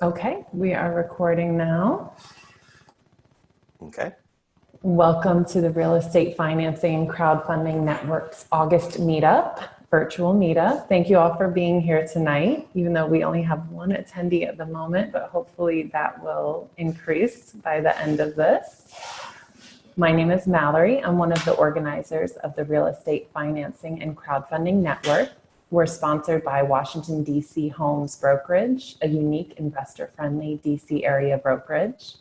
Okay, we are recording now. Okay. Welcome to the Real Estate Financing and Crowdfunding Network's August Meetup, virtual meetup. Thank you all for being here tonight, even though we only have one attendee at the moment, but hopefully that will increase by the end of this. My name is Mallory. I'm one of the organizers of the Real Estate Financing and Crowdfunding Network. We're sponsored by Washington, D.C. Homes Brokerage, a unique investor-friendly D.C. area brokerage.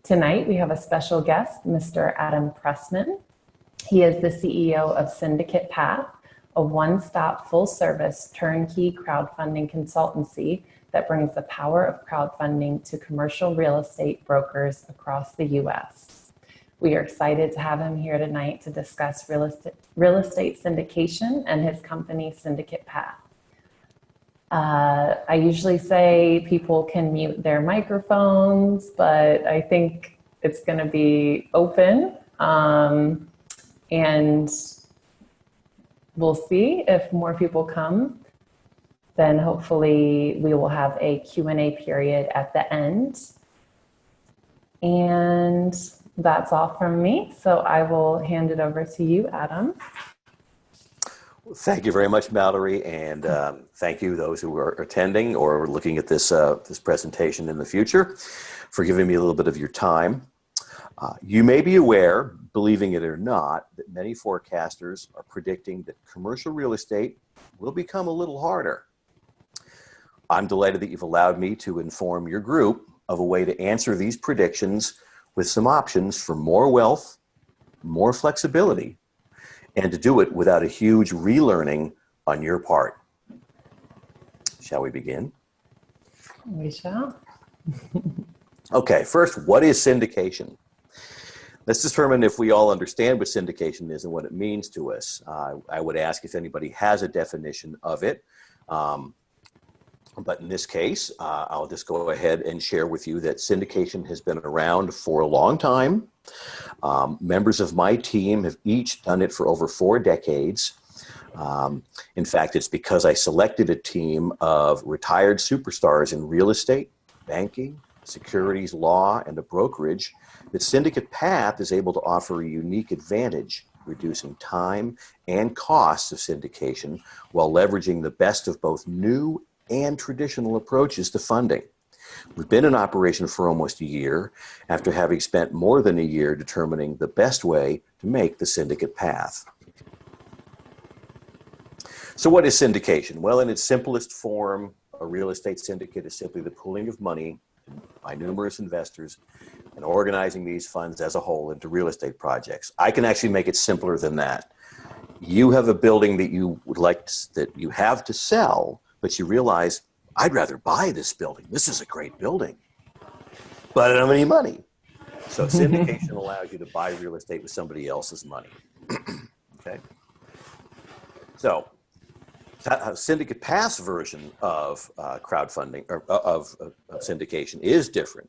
Tonight, we have a special guest, Mr. Adam Pressman. He is the CEO of Syndicate Path, a one-stop full-service turnkey crowdfunding consultancy that brings the power of crowdfunding to commercial real estate brokers across the U.S. We are excited to have him here tonight to discuss real estate syndication and his company, Syndicate Path. I usually say people can mute their microphones, but I think it's going to be open, and we'll see if more people come. Then hopefully we will have a Q&A period at the end. And that's all from me. So I will hand it over to you, Adam. Thank you very much, Mallory, and thank you those who are attending or looking at this this presentation in the future for giving me a little bit of your time. You may be aware, believing it or not, that many forecasters are predicting that commercial real estate will become a little harder. I'm delighted that you've allowed me to inform your group of a way to answer these predictions with some options for more wealth, more flexibility, and to do it without a huge relearning on your part. Shall we begin? We shall. Okay, first, what is syndication? Let's determine if we all understand what syndication is and what it means to us. I would ask if anybody has a definition of it. But in this case, I'll just go ahead and share with you that syndication has been around for a long time. Members of my team have each done it for over 4 decades. In fact, it's because I selected a team of retired superstars in real estate, banking, securities, law, and a brokerage that Syndicate Path is able to offer a unique advantage, reducing time and costs of syndication while leveraging the best of both new and traditional approaches to funding. We've been in operation for almost a year after having spent more than a year determining the best way to make the syndicate path. So what is syndication? Well, in its simplest form, a real estate syndicate is simply the pooling of money by numerous investors and organizing these funds as a whole into real estate projects. I can actually make it simpler than that. You have a building that you would like that you have to sell, but you realize, I'd rather buy this building. This is a great building, but I don't have any money. So syndication allows you to buy real estate with somebody else's money. Okay. So Syndicate Path's version of crowdfunding or of syndication is different.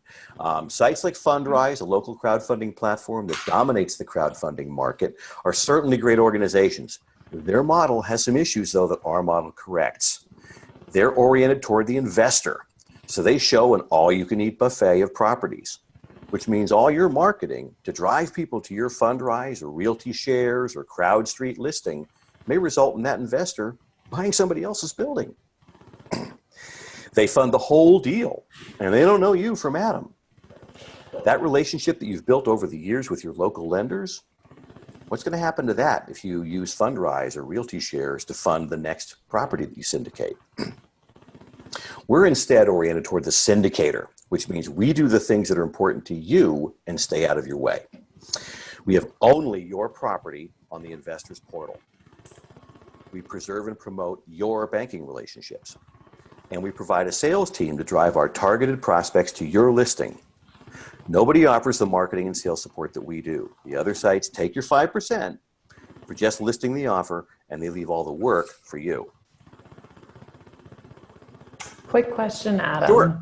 Sites like Fundrise, a local crowdfunding platform that dominates the crowdfunding market, are certainly great organizations. Their model has some issues, though, that our model corrects. They're oriented toward the investor. So they show an all-you-can-eat buffet of properties, which means all your marketing to drive people to your Fundrise or Realty Shares or CrowdStreet listing may result in that investor buying somebody else's building. They fund the whole deal, and they don't know you from Adam. That relationship that you've built over the years with your local lenders, what's going to happen to that if you use Fundrise or Realty Shares to fund the next property that you syndicate? We're instead oriented toward the syndicator, which means we do the things that are important to you and stay out of your way. We have only your property on the investor's portal. We preserve and promote your banking relationships. And we provide a sales team to drive our targeted prospects to your listing. Nobody offers the marketing and sales support that we do. The other sites take your 5% for just listing the offer, and they leave all the work for you. Quick question, Adam. Sure.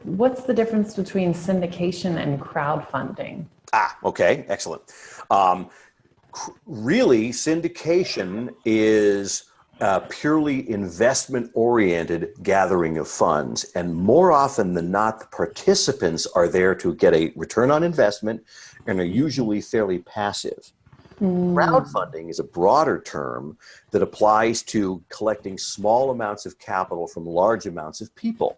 What's the difference between syndication and crowdfunding? Okay, excellent. Really, syndication is purely investment-oriented gathering of funds. And more often than not, the participants are there to get a return on investment and are usually fairly passive. Crowdfunding is a broader term that applies to collecting small amounts of capital from large amounts of people.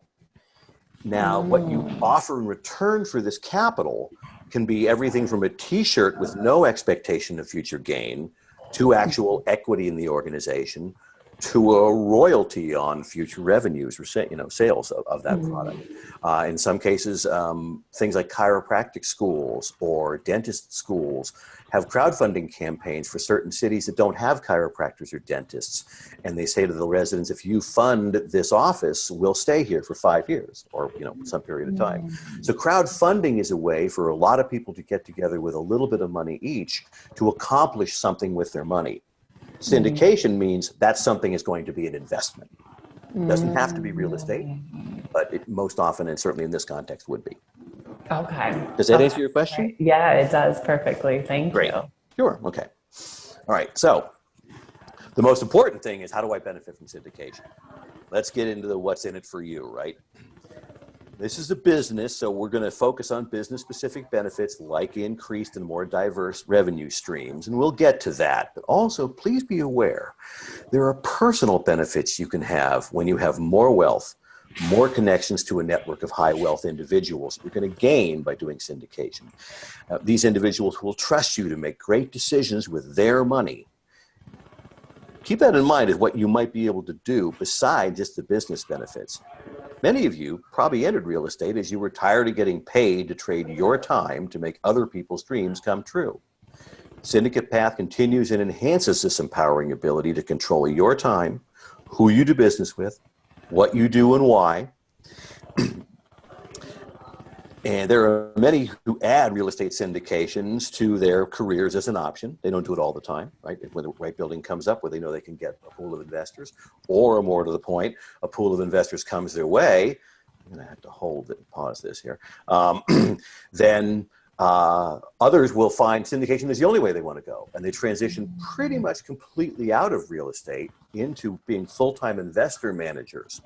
Now, what you offer in return for this capital can be everything from a t-shirt with no expectation of future gain to actual equity in the organization to a royalty on future revenues or sales of that product. In some cases, things like chiropractic schools or dentist schools have crowdfunding campaigns for certain cities that don't have chiropractors or dentists. And they say to the residents, if you fund this office, we'll stay here for 5 years or some period of time. So crowdfunding is a way for a lot of people to get together with a little bit of money each to accomplish something with their money. Syndication means that something is going to be an investment. It doesn't have to be real estate, but it most often, and certainly in this context, would be. Okay. Does that answer your question? Yeah, it does perfectly. Thank you. Sure. Okay. All right. So the most important thing is, how do I benefit from syndication? Let's get into the what's in it for you, right? This is a business, so we're going to focus on business-specific benefits like increased and more diverse revenue streams, and we'll get to that. But also, please be aware, there are personal benefits you can have when you have more wealth, more connections to a network of high-wealth individuals you're going to gain by doing syndication. These individuals will trust you to make great decisions with their money. Keep that in mind as what you might be able to do besides just the business benefits. Many of you probably entered real estate as you were tired of getting paid to trade your time to make other people's dreams come true. Syndicate Path continues and enhances this empowering ability to control your time, who you do business with, what you do and why. And there are many who add real estate syndications to their careers as an option. They don't do it all the time, right? When the right building comes up where they know they can get a pool of investors, or more to the point, a pool of investors comes their way, I'm going to have to hold it and pause this here, then others will find syndication is the only way they want to go. And they transition pretty much completely out of real estate into being full-time investor managers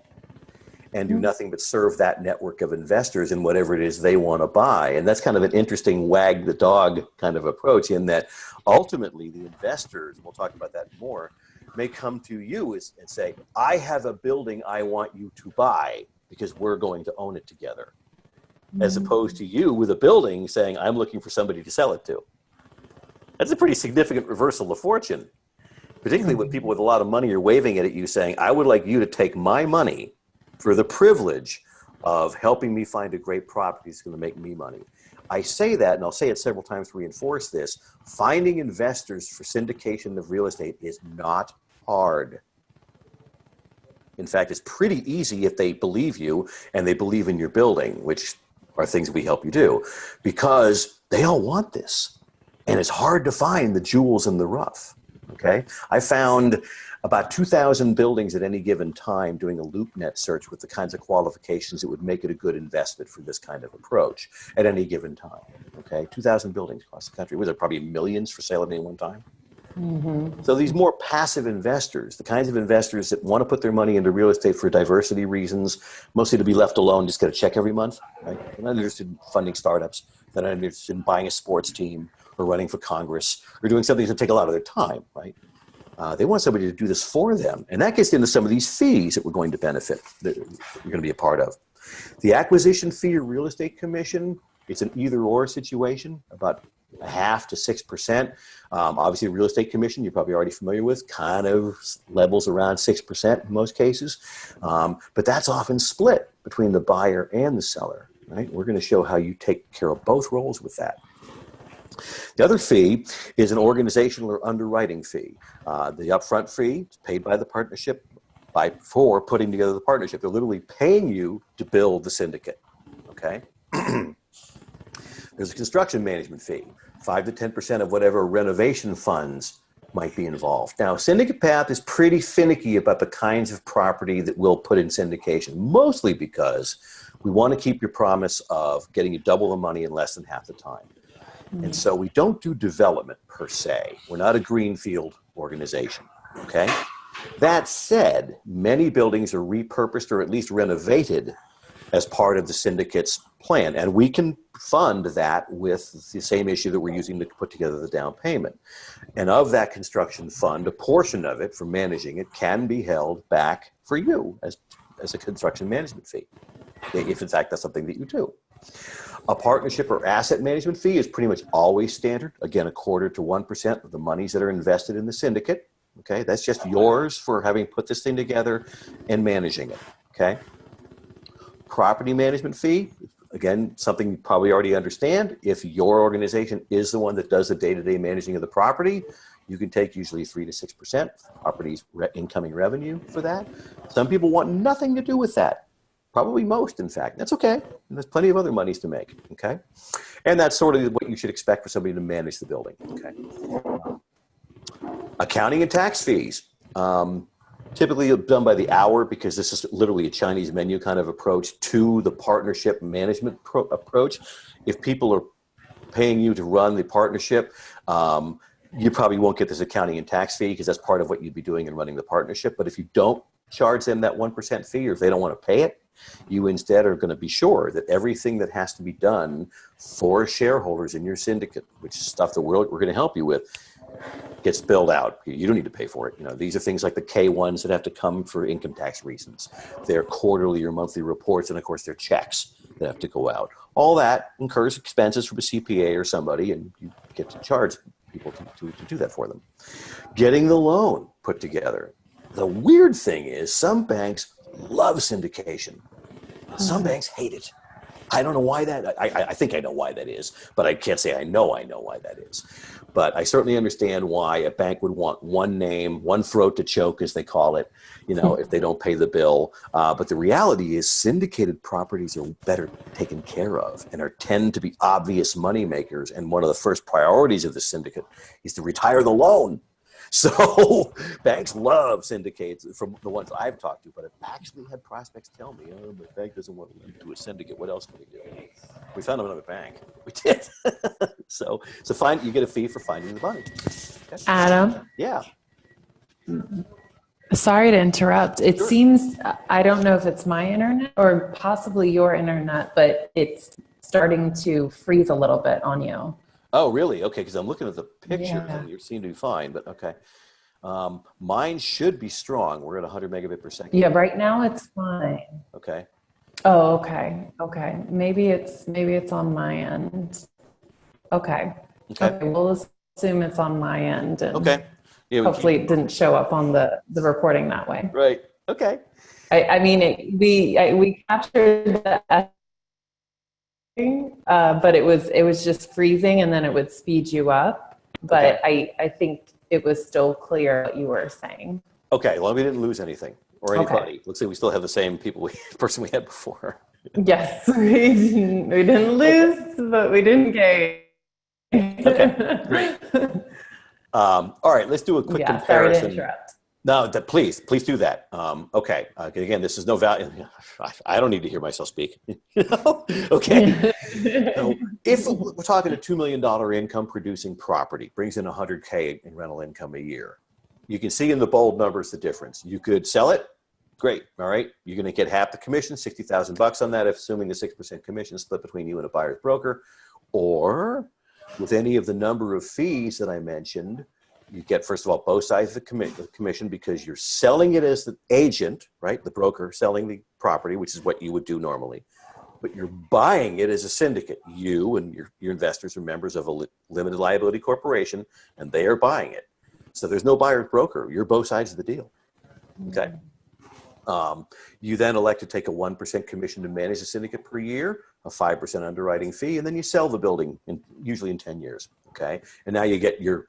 and do nothing but serve that network of investors in whatever it is they want to buy. And that's kind of an interesting wag the dog kind of approach, in that ultimately the investors, we'll talk about that more, may come to you and say, I have a building I want you to buy because we're going to own it together. As opposed to you with a building saying, I'm looking for somebody to sell it to. That's a pretty significant reversal of fortune, particularly when people with a lot of money are waving it at you saying, I would like you to take my money for the privilege of helping me find a great property that's going to make me money. I say that, and I'll say it several times to reinforce this, finding investors for syndication of real estate is not hard. In fact, it's pretty easy if they believe you and they believe in your building, which are things we help you do, because they all want this. And it's hard to find the jewels in the rough, okay? I found about 2,000 buildings at any given time doing a LoopNet search with the kinds of qualifications that would make it a good investment for this kind of approach at any given time, okay? 2,000 buildings across the country. Was it probably millions for sale at any one time? So these more passive investors, the kinds of investors that want to put their money into real estate for diversity reasons, mostly to be left alone, just get a check every month, right? They're not interested in funding startups. They're not interested in buying a sports team or running for Congress or doing something that's going to take a lot of their time, right? They want somebody to do this for them. And that gets into some of these fees that we're going to benefit, that you're going to be a part of. The acquisition fee or real estate commission, it's an either-or situation, about 0.5% to 6%. Obviously, real estate commission, you're probably already familiar with, kind of levels around 6% in most cases. But that's often split between the buyer and the seller, right? We're going to show how you take care of both roles with that. The other fee is an organizational or underwriting fee. The upfront fee is paid by the partnership for putting together the partnership. They're literally paying you to build the syndicate, okay? There's a construction management fee, 5 to 10% of whatever renovation funds might be involved. Now, Syndicate Path is pretty finicky about the kinds of property that we'll put in syndication, mostly because we want to keep your promise of getting you double the money in less than half the time. And so we don't do development per se. We're not a greenfield organization, okay? That said, many buildings are repurposed or at least renovated as part of the syndicate's plan. And we can fund that with the same issue that we're using to put together the down payment. And of that construction fund, a portion of it for managing it can be held back for you as a construction management fee, if in fact that's something that you do. A partnership or asset management fee is pretty much always standard. Again, 1/4 to 1% of the monies that are invested in the syndicate. Okay, that's just yours for having put this thing together and managing it. Okay. Property management fee, again, something you probably already understand. If your organization is the one that does the day-to-day managing of the property, you can take usually 3 to 6% property's incoming revenue for that. Some people want nothing to do with that. Probably most, in fact. That's okay. And there's plenty of other monies to make. Okay. And that's sort of what you should expect for somebody to manage the building. Okay. Accounting and tax fees. Typically done by the hour, because this is literally a Chinese menu kind of approach to the partnership management approach. If people are paying you to run the partnership, you probably won't get this accounting and tax fee because that's part of what you'd be doing in running the partnership. But if you don't charge them that 1% fee, or if they don't want to pay it, you instead are going to be sure that everything that has to be done for shareholders in your syndicate, which is stuff that we're going to help you with, gets billed out. You don't need to pay for it. You know, these are things like the K-1s that have to come for income tax reasons. Their quarterly or monthly reports, and of course their checks that have to go out. All that incurs expenses from a CPA or somebody, and you get to charge people to do that for them. Getting the loan put together. The weird thing is some banks love syndication. Some banks hate it. I don't know why that, I think I know why that is, but I can't say I know why that is. But I certainly understand why a bank would want one name, one throat to choke, as they call it, you know, if they don't pay the bill. But the reality is syndicated properties are better taken care of and tend to be obvious money makers. And one of the first priorities of the syndicate is to retire the loan. So banks love syndicates from the ones I've talked to, but I've actually had prospects tell me, oh, the bank doesn't want to do a syndicate. What else can we do? We found another bank. We did. So you get a fee for finding the money. Okay. Adam? Yeah. Sorry to interrupt. It Sure. seems, I don't know if it's my internet or possibly your internet, but it's starting to freeze a little bit on you. Oh, really? Okay, because I'm looking at the picture Yeah. and you seem to be fine, but okay. Mine should be strong. We're at 100 megabit per second. Yeah, right now it's fine. Okay. Oh, okay. Okay. Maybe it's on my end. Okay. Okay. We'll assume it's on my end. And Okay. Yeah, hopefully it didn't show up on the reporting that way. Right. Okay. I mean, we captured the but it was just freezing and then it would speed you up. But Okay. I think it was still clear what you were saying. Okay. Well, we didn't lose anything or Okay. anybody. Looks like we still have the same person we had before. Yes, we didn't lose, but we didn't gain. Okay, great. All right, let's do a quick Yeah, sorry to comparison. interrupt. No, please do that. Okay. Again, this is no value. I don't need to hear myself speak. You know? Okay. So if we're talking a $2 million income producing property, brings in $100K in rental income a year, you can see in the bold numbers the difference. You could sell it. Great. All right. You're going to get half the commission, $60,000 on that, assuming the 6% commission is split between you and a buyer's broker. Or with any of the number of fees that I mentioned, you get, first of all, both sides of the commission because you're selling it as the agent, right? The broker selling the property, which is what you would do normally. But you're buying it as a syndicate. You and your investors are members of a limited liability corporation, and they are buying it. So there's no buyer's broker. You're both sides of the deal. Okay. You then elect to take a 1% commission to manage the syndicate per year, a 5% underwriting fee, and then you sell the building usually in 10 years. Okay. And now you get your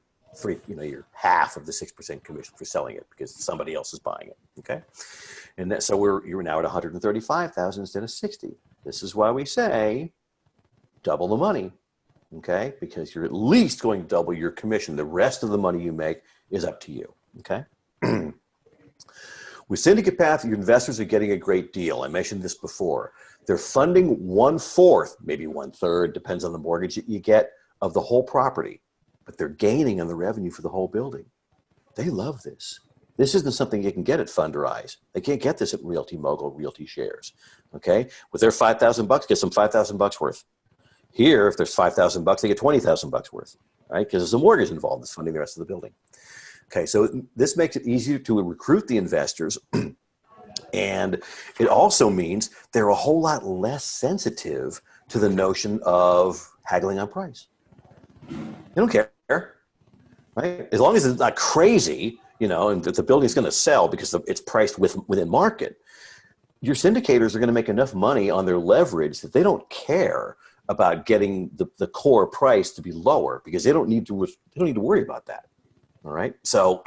your half of the 6% commission for selling it because somebody else is buying it. Okay. And so you're now at 135,000 instead of 60. This is why we say double the money. Okay. Because you're at least going to double your commission. The rest of the money you make is up to you. Okay. With Syndicate Path, your investors are getting a great deal. I mentioned this before. They're funding 1/4, maybe 1/3, depends on the mortgage that you get, of the whole property. But they're gaining on the revenue for the whole building. They love this. This isn't something you can get at Fundrise. They can't get this at Realty Mogul, Realty Shares. Okay, with their $5,000, get some $5,000 worth. Here, if there's $5,000, they get $20,000 worth, right? Because there's a mortgage involved that's funding the rest of the building. Okay, so this makes it easier to recruit the investors, and it also means they're a whole lot less sensitive to the notion of haggling on price. They don't care, right? As long as it's not crazy, you know, and that the building's going to sell because it's priced within market. Your syndicators are going to make enough money on their leverage that they don't care about getting the core price to be lower, because they don't need to worry about that. All right. So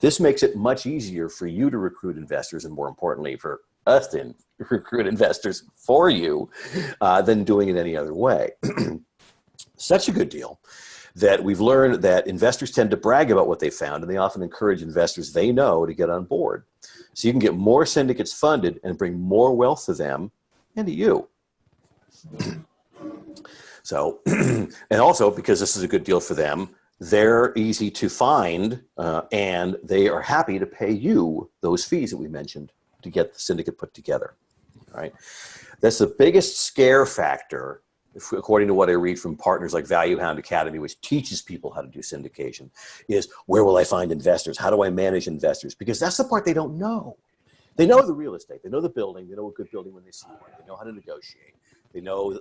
this makes it much easier for you to recruit investors, and more importantly, for us to recruit investors for you than doing it any other way. Such a good deal that we've learned that investors tend to brag about what they found, and they often encourage investors they know to get on board. So you can get more syndicates funded and bring more wealth to them and to you. So, and also because this is a good deal for them, they're easy to find, and they are happy to pay you those fees that we mentioned to get the syndicate put together. All right. That's the biggest scare factor, according to what I read from partners like Value Hound Academy, which teaches people how to do syndication, is where will I find investors? How do I manage investors? Because that's the part they don't know. They know the real estate. They know the building. They know a good building when they see one. They know how to negotiate. They know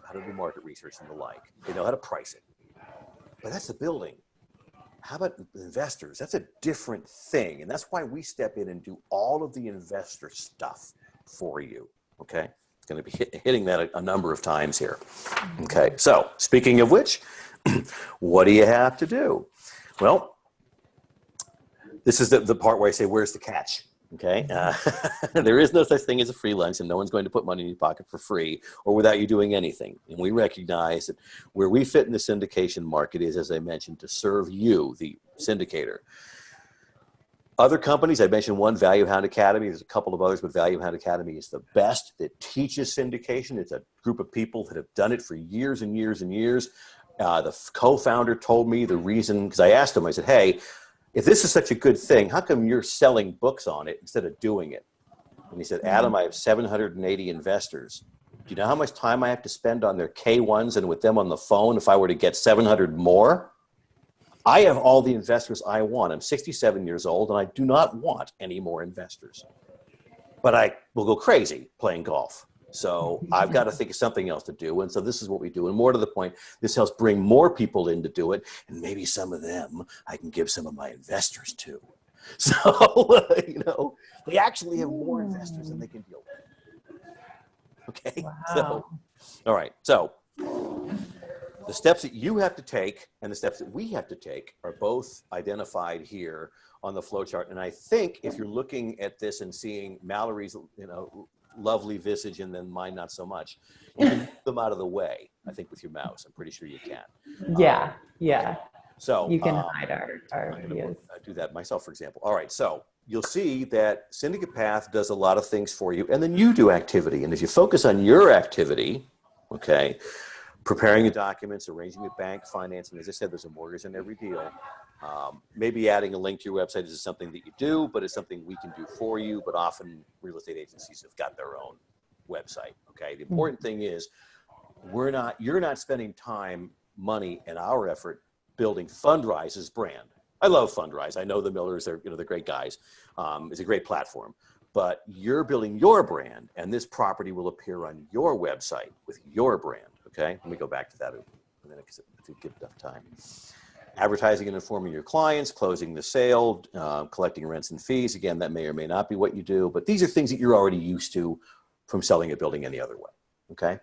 how to do market research and the like. They know how to price it. But that's the building. How about investors? That's a different thing. And that's why we step in and do all of the investor stuff for you. Okay? Going to be hitting that a number of times here. Okay, so speaking of which, what do you have to do? Well, this is the part where I say, where's the catch? Okay, there is no such thing as a free lunch, and no one's going to put money in your pocket for free or without you doing anything. And we recognize that where we fit in the syndication market is, as I mentioned, to serve you, the syndicator. Other companies, I mentioned one, Value Hound Academy. There's a couple of others, but Value Hound Academy is the best that teaches syndication. It's a group of people that have done it for years and years and years. The co-founder told me the reason, because I asked him, I said, hey, if this is such a good thing, how come you're selling books on it instead of doing it? And he said, Adam, I have 780 investors. Do you know how much time I have to spend on their K1s and with them on the phone if I were to get 700 more? I have all the investors I want. I'm 67 years old, and I do not want any more investors. But I will go crazy playing golf. So I've got to think of something else to do. And so this is what we do. And more to the point, this helps bring more people in to do it. And maybe some of them I can give some of my investors to. So, you know, they actually have more investors than they can deal with. Okay. Wow. So, all right. So the steps that you have to take and the steps that we have to take are both identified here on the flowchart. And I think if you're looking at this and seeing Mallory's, you know, lovely visage and then mine not so much, you can move them out of the way, I think, with your mouse. I'm pretty sure you can. Yeah, yeah. So You can hide our videos. I do that myself, for example. All right, so you'll see that Syndicate Path does a lot of things for you, and then you do activity. And if you focus on your activity, okay, preparing the documents, arranging the bank financing, as I said, there's a mortgage in every deal. Maybe adding a link to your website is something that you do, but it's something we can do for you. But often real estate agencies have got their own website. Okay. The important thing is you're not spending time, money, and our effort building Fundrise's brand. I love Fundrise. I know the Millers, they're great guys. It's a great platform, but you're building your brand, and this property will appear on your website with your brand. Okay. Let me go back to that in a minute because if you give enough time. Advertising and informing your clients, closing the sale, collecting rents and fees. Again, that may or may not be what you do, but these are things that you're already used to from selling a building any other way, okay?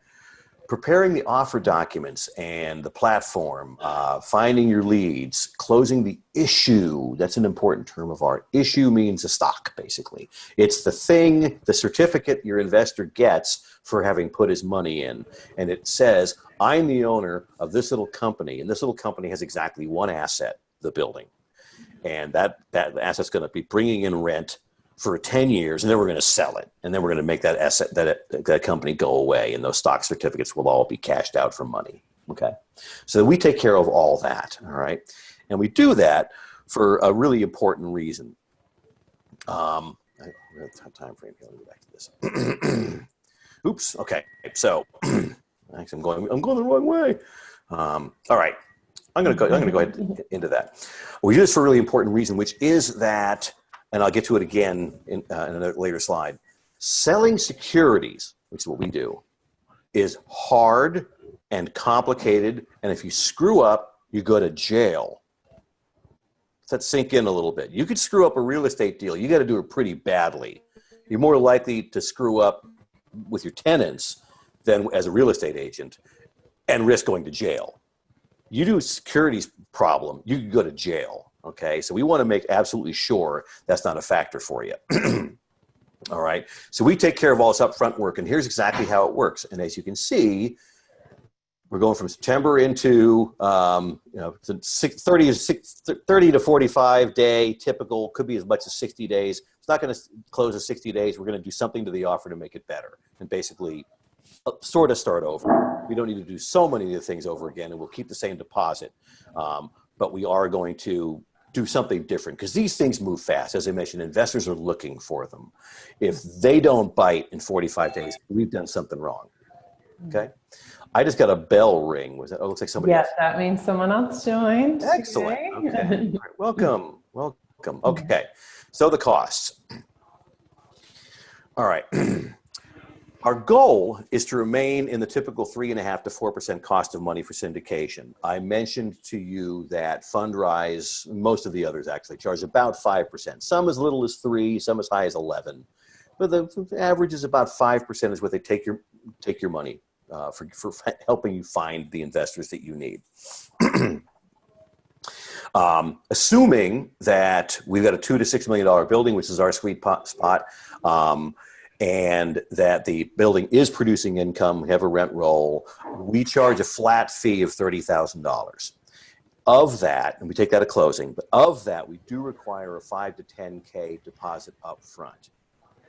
Preparing the offer documents and the platform, finding your leads, closing the issue. That's an important term of art. Issue means a stock, basically. It's the thing, the certificate your investor gets for having put his money in. And it says, I'm the owner of this little company, and this little company has exactly one asset, the building. And that asset's going to be bringing in rent for 10 years, and then we're going to sell it. And then we're going to make that asset, that company go away, and those stock certificates will all be cashed out for money. Okay. So we take care of all that. All right. And we do that for a really important reason. I don't have time frame here. Let me go back to this. Oops. Okay. So actually, I'm going the wrong way. All right. I'm going to go ahead into that. We do this for a really important reason, which is that, and I'll get to it again in a later slide. Selling securities, which is what we do, is hard and complicated, and if you screw up, you go to jail. Let that sink in a little bit. You could screw up a real estate deal. You got to do it pretty badly. You're more likely to screw up with your tenants than as a real estate agent and risk going to jail. You do a securities problem, you could go to jail. Okay, so we want to make absolutely sure that's not a factor for you. All right, so we take care of all this upfront work, and here's exactly how it works. And as you can see, we're going from September into 30 to 45 day typical, could be as much as 60 days. It's not going to close in 60 days. We're going to do something to the offer to make it better and basically sort of start over. We don't need to do so many of the things over again, and we'll keep the same deposit. But we are going to do something different because these things move fast. As I mentioned, investors are looking for them. If they don't bite in 45 days, we've done something wrong. Okay. I just got a bell ring. Was that? Oh, it looks like somebody else. That means someone else joined. Excellent. Okay. All right. Welcome. Okay. So the costs. All right. Our goal is to remain in the typical 3.5% to 4% cost of money for syndication. I mentioned to you that Fundrise, most of the others actually charge about 5%. Some as little as 3, some as high as 11. But the average is about 5% is what they take your money for helping you find the investors that you need. Assuming that we've got a $2 to $6 million building, which is our sweet spot, and that the building is producing income, we have a rent roll, we charge a flat fee of $30,000. Of that, and we take that at closing, but of that, we do require a $5 to $10K deposit up front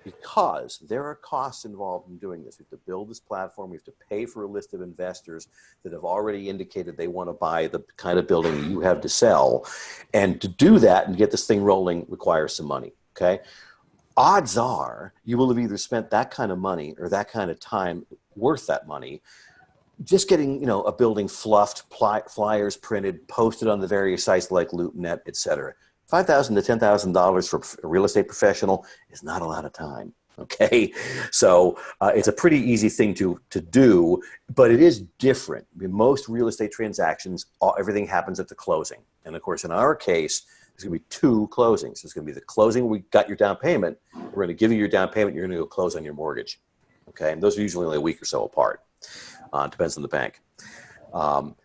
because there are costs involved in doing this. We have to build this platform. We have to pay for a list of investors that have already indicated they want to buy the kind of building you have to sell. And to do that and get this thing rolling requires some money, okay? Odds are you will have either spent that kind of money or that kind of time worth that money just getting, a building fluffed, flyers printed, posted on the various sites like LoopNet, et cetera. $5,000 to $10,000 for a real estate professional is not a lot of time. Okay, so it's a pretty easy thing to do, but it is different. I mean, most real estate transactions, everything happens at the closing, and of course, in our case, there's going to be 2 closings. There's going to be the closing where we got your down payment. We're going to give you your down payment. You're going to go close on your mortgage. Okay, and those are usually only a week or so apart. Depends on the bank.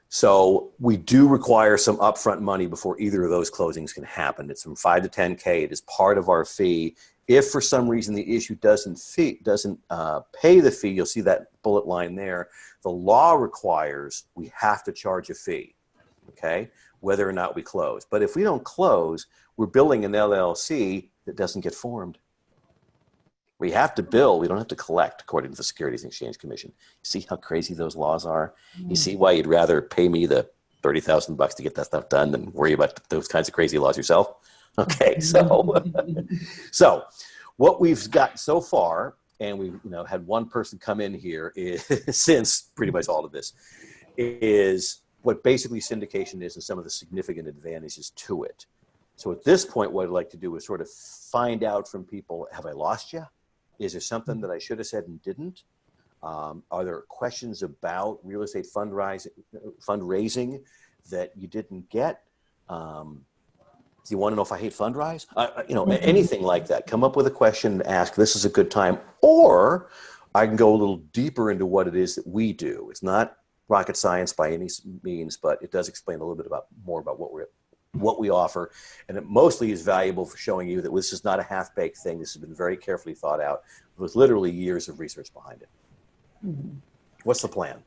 So we do require some upfront money before either of those closings can happen. It's from 5 to 10K. It is part of our fee. If for some reason the issue doesn't pay the fee, you'll see that bullet line there. The law requires we have to charge a fee, okay, whether or not we close. But if we don't close, we're billing an LLC that doesn't get formed. We have to bill. We don't have to collect, according to the Securities and Exchange Commission. See how crazy those laws are? You see why you'd rather pay me the $30,000 to get that stuff done than worry about those kinds of crazy laws yourself? Okay, so what we've got so far, and we've had one person come in here since pretty much all of this, is what basically syndication is and some of the significant advantages to it. So at this point, what I'd like to do is sort of find out from people, have I lost you? Is there something that I should have said and didn't? Are there questions about real estate fundraising that you didn't get? Do you want to know if I hate Fundrise? Anything like that. Come up with a question and ask. This is a good time. Or I can go a little deeper into what it is that we do. It's not rocket science by any means, but it does explain a little bit more about what we offer, and it mostly is valuable for showing you that this is not a half-baked thing. This has been very carefully thought out with literally years of research behind it. Mm-hmm. What's the plan?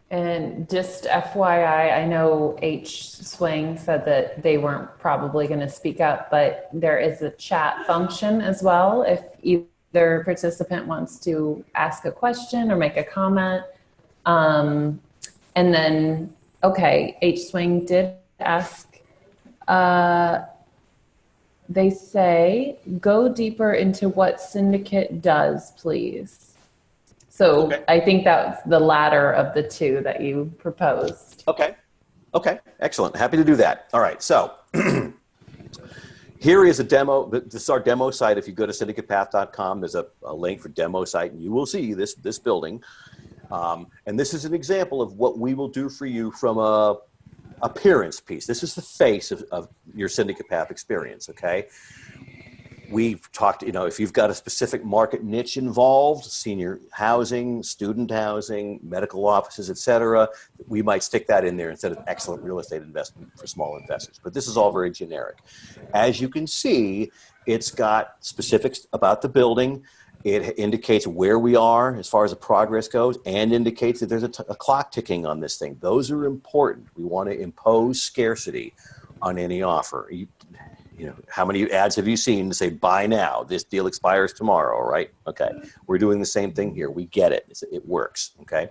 And just FYI, I know H Swing said that they weren't probably going to speak up, but there is a chat function as well if either participant wants to ask a question or make a comment. And then, okay, H Swing did ask, they say, go deeper into what Syndicate does, please. So Okay. I think that's the latter of the two that you proposed. Okay. Okay. Excellent. Happy to do that. All right. So here is a demo. This is our demo site. If you go to syndicatepath.com, there's a link for demo site, and you will see this building. And this is an example of what we will do for you from a appearance piece. This is the face of your Syndicate Path experience, okay? We've talked, if you've got a specific market niche involved, senior housing, student housing, medical offices, et cetera, we might stick that in there instead of excellent real estate investment for small investors. But this is all very generic. As you can see, it's got specifics about the building. It indicates where we are as far as the progress goes, and indicates that there's a clock ticking on this thing. Those are important. We want to impose scarcity on any offer. How many ads have you seen to say, buy now, this deal expires tomorrow, right? Okay, we're doing the same thing here. We get it. It works, okay?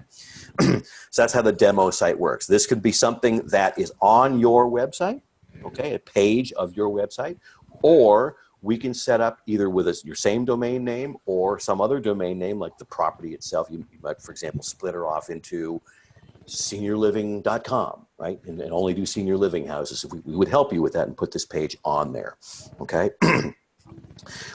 So that's how the demo site works. This could be something that is on your website, okay, a page of your website, or we can set up either with your same domain name or some other domain name like the property itself. You might, for example, split her off into seniorliving.com, right? And only do senior living houses. We would help you with that and put this page on there, okay?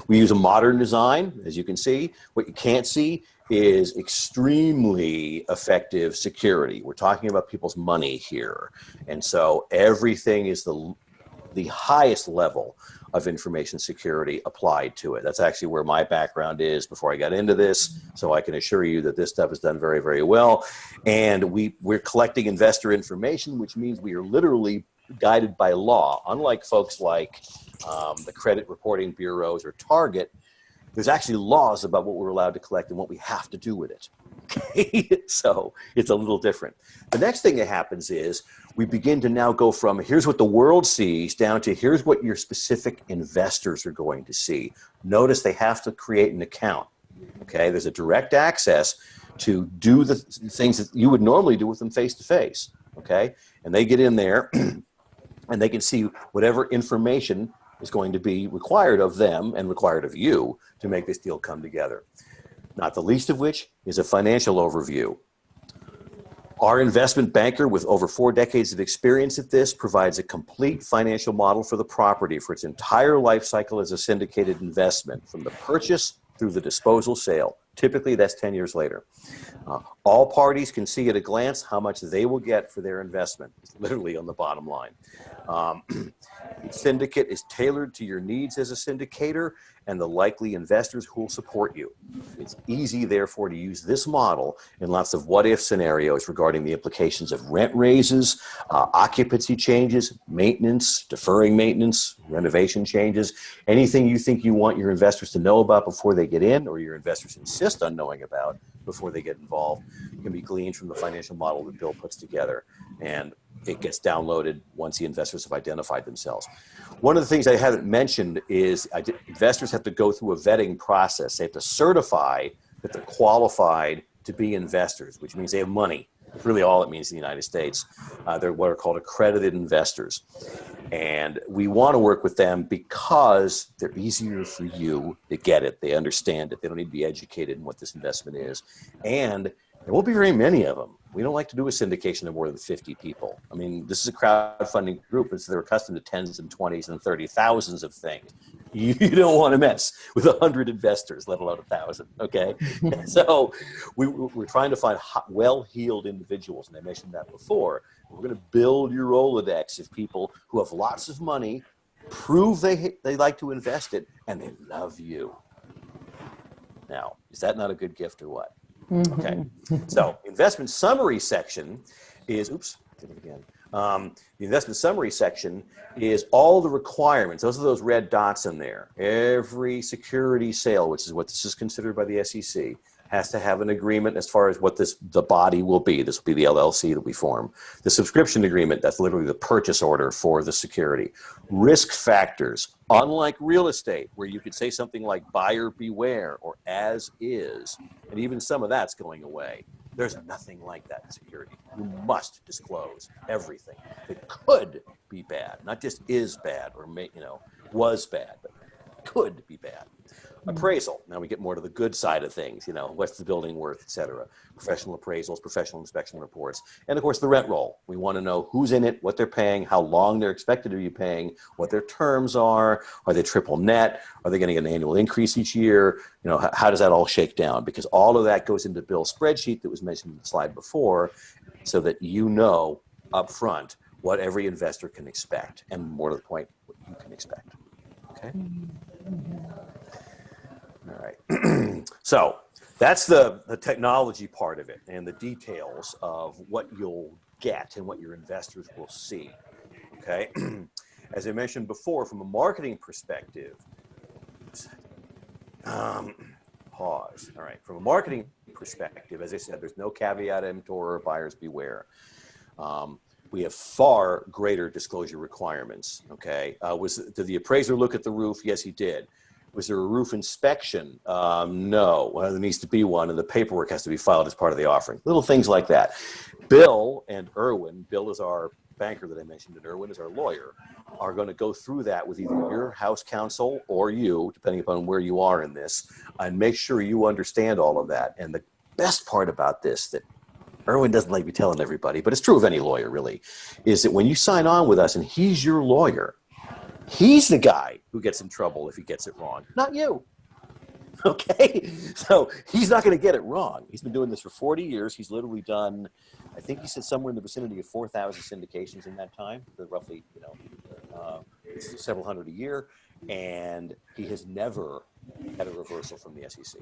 We use a modern design, as you can see. What you can't see is extremely effective security. We're talking about people's money here. And so everything is the highest level of information security applied to it. That's actually where my background is before I got into this. So I can assure you that this stuff is done very, very well. And we're collecting investor information, which means we are literally guided by law. Unlike folks like the credit reporting bureaus or Target, there's actually laws about what we're allowed to collect and what we have to do with it. Okay? So it's a little different. The next thing that happens is we begin to now go from here's what the world sees down to here's what your specific investors are going to see. Notice they have to create an account. Okay? There's a direct access to do the things that you would normally do with them face to face. Okay? And they get in there and they can see whatever information is going to be required of them and required of you to make this deal come together. Not the least of which is a financial overview. Our investment banker with over 4 decades of experience at this provides a complete financial model for the property for its entire life cycle as a syndicated investment, from the purchase through the disposal sale. Typically, that's 10 years later. All parties can see at a glance how much they will get for their investment. It's literally on the bottom line. Syndicate is tailored to your needs as a syndicator and the likely investors who will support you. It's easy, therefore, to use this model in lots of what-if scenarios regarding the implications of rent raises, occupancy changes, maintenance, deferring maintenance, renovation changes, anything you think you want your investors to know about before they get in or your investors insist on knowing about before they get involved can be gleaned from the financial model that Bill puts together. And it gets downloaded once the investors have identified themselves. One of the things I haven't mentioned is investors have to go through a vetting process. They have to certify that they're qualified to be investors, which means they have money. That's really all it means in the United States. They're what are called accredited investors. And we want to work with them because they're easier for you. They get it. They understand it. They don't need to be educated in what this investment is. And there won't be very many of them. We don't like to do a syndication of more than 50 people. I mean, this is a crowdfunding group, and so they're accustomed to tens and 20s and 30,000s of things. You don't want to mess with 100 investors, let alone 1,000, okay? So we're trying to find well-heeled individuals, and I mentioned that before. We're going to build your Rolodex of people who have lots of money, prove they like to invest it, and they love you. Now, is that not a good gift or what? Okay, so investment summary section is, did it again. The investment summary section is all the requirements. Those are those red dots in there. Every security sale, which is what this is considered by the SEC, has to have an agreement as far as what the body will be. This will be the LLC that we form. The subscription agreement, that's literally the purchase order for the security. Risk factors, unlike real estate, where you could say something like buyer beware or as is, and even some of that's going away. There's nothing like that in security. You must disclose everything that could be bad, not just is bad or was bad, but could be bad. Appraisal. Now we get more to the good side of things, what's the building worth, et cetera. Professional appraisals, professional inspection reports. And of course the rent roll. We want to know who's in it, what they're paying, how long they're expected to be paying, what their terms are they triple net, are they getting an annual increase each year? How does that all shake down? Because all of that goes into Bill's spreadsheet that was mentioned in the slide before, so that up front what every investor can expect, and more to the point, what you can expect. Okay? All right. So that's the technology part of it and the details of what you'll get and what your investors will see. Okay. As I mentioned before, from a marketing perspective, pause. All right. From a marketing perspective, as I said, there's no caveat emptor or buyers beware. We have far greater disclosure requirements. Okay. Did the appraiser look at the roof? Yes, he did. Was there a roof inspection? No. Well, there needs to be one, and the paperwork has to be filed as part of the offering. Little things like that. Bill and Erwin, Bill is our banker that I mentioned, and Erwin is our lawyer, are going to go through that with either your house counsel or you, depending upon where you are in this, and make sure you understand all of that. And the best part about this that Erwin doesn't like me telling everybody, but it's true of any lawyer really, is that when you sign on with us and he's your lawyer, he's the guy who gets in trouble if he gets it wrong, not you. Okay? So he's not going to get it wrong. He's been doing this for 40 years. He's literally done, I think he said somewhere in the vicinity of 4,000 syndications in that time. They're roughly, several hundred a year. And he has never had a reversal from the SEC.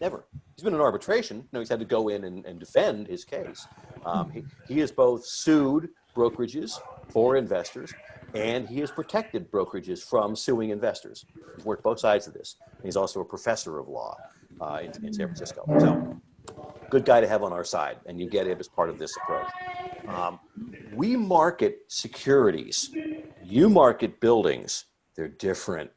Never. He's been in arbitration. He's had to go in and defend his case. He has both sued brokerages for investors, and he has protected brokerages from suing investors. He's worked both sides of this. And he's also a professor of law in San Francisco. So, good guy to have on our side, and you get him as part of this approach. We market securities. You market buildings. They're different.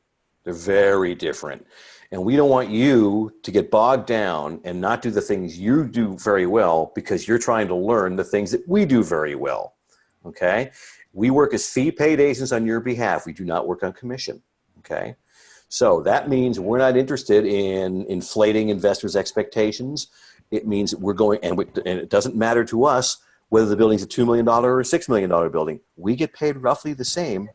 They're very different. And we don't want you to get bogged down and not do the things you do very well because you're trying to learn the things that we do very well. Okay? We work as fee-paid agents on your behalf. We do not work on commission, okay? So that means we're not interested in inflating investors' expectations. It means we're going, and it doesn't matter to us whether the building's a $2 million or a $6 million building. We get paid roughly the same.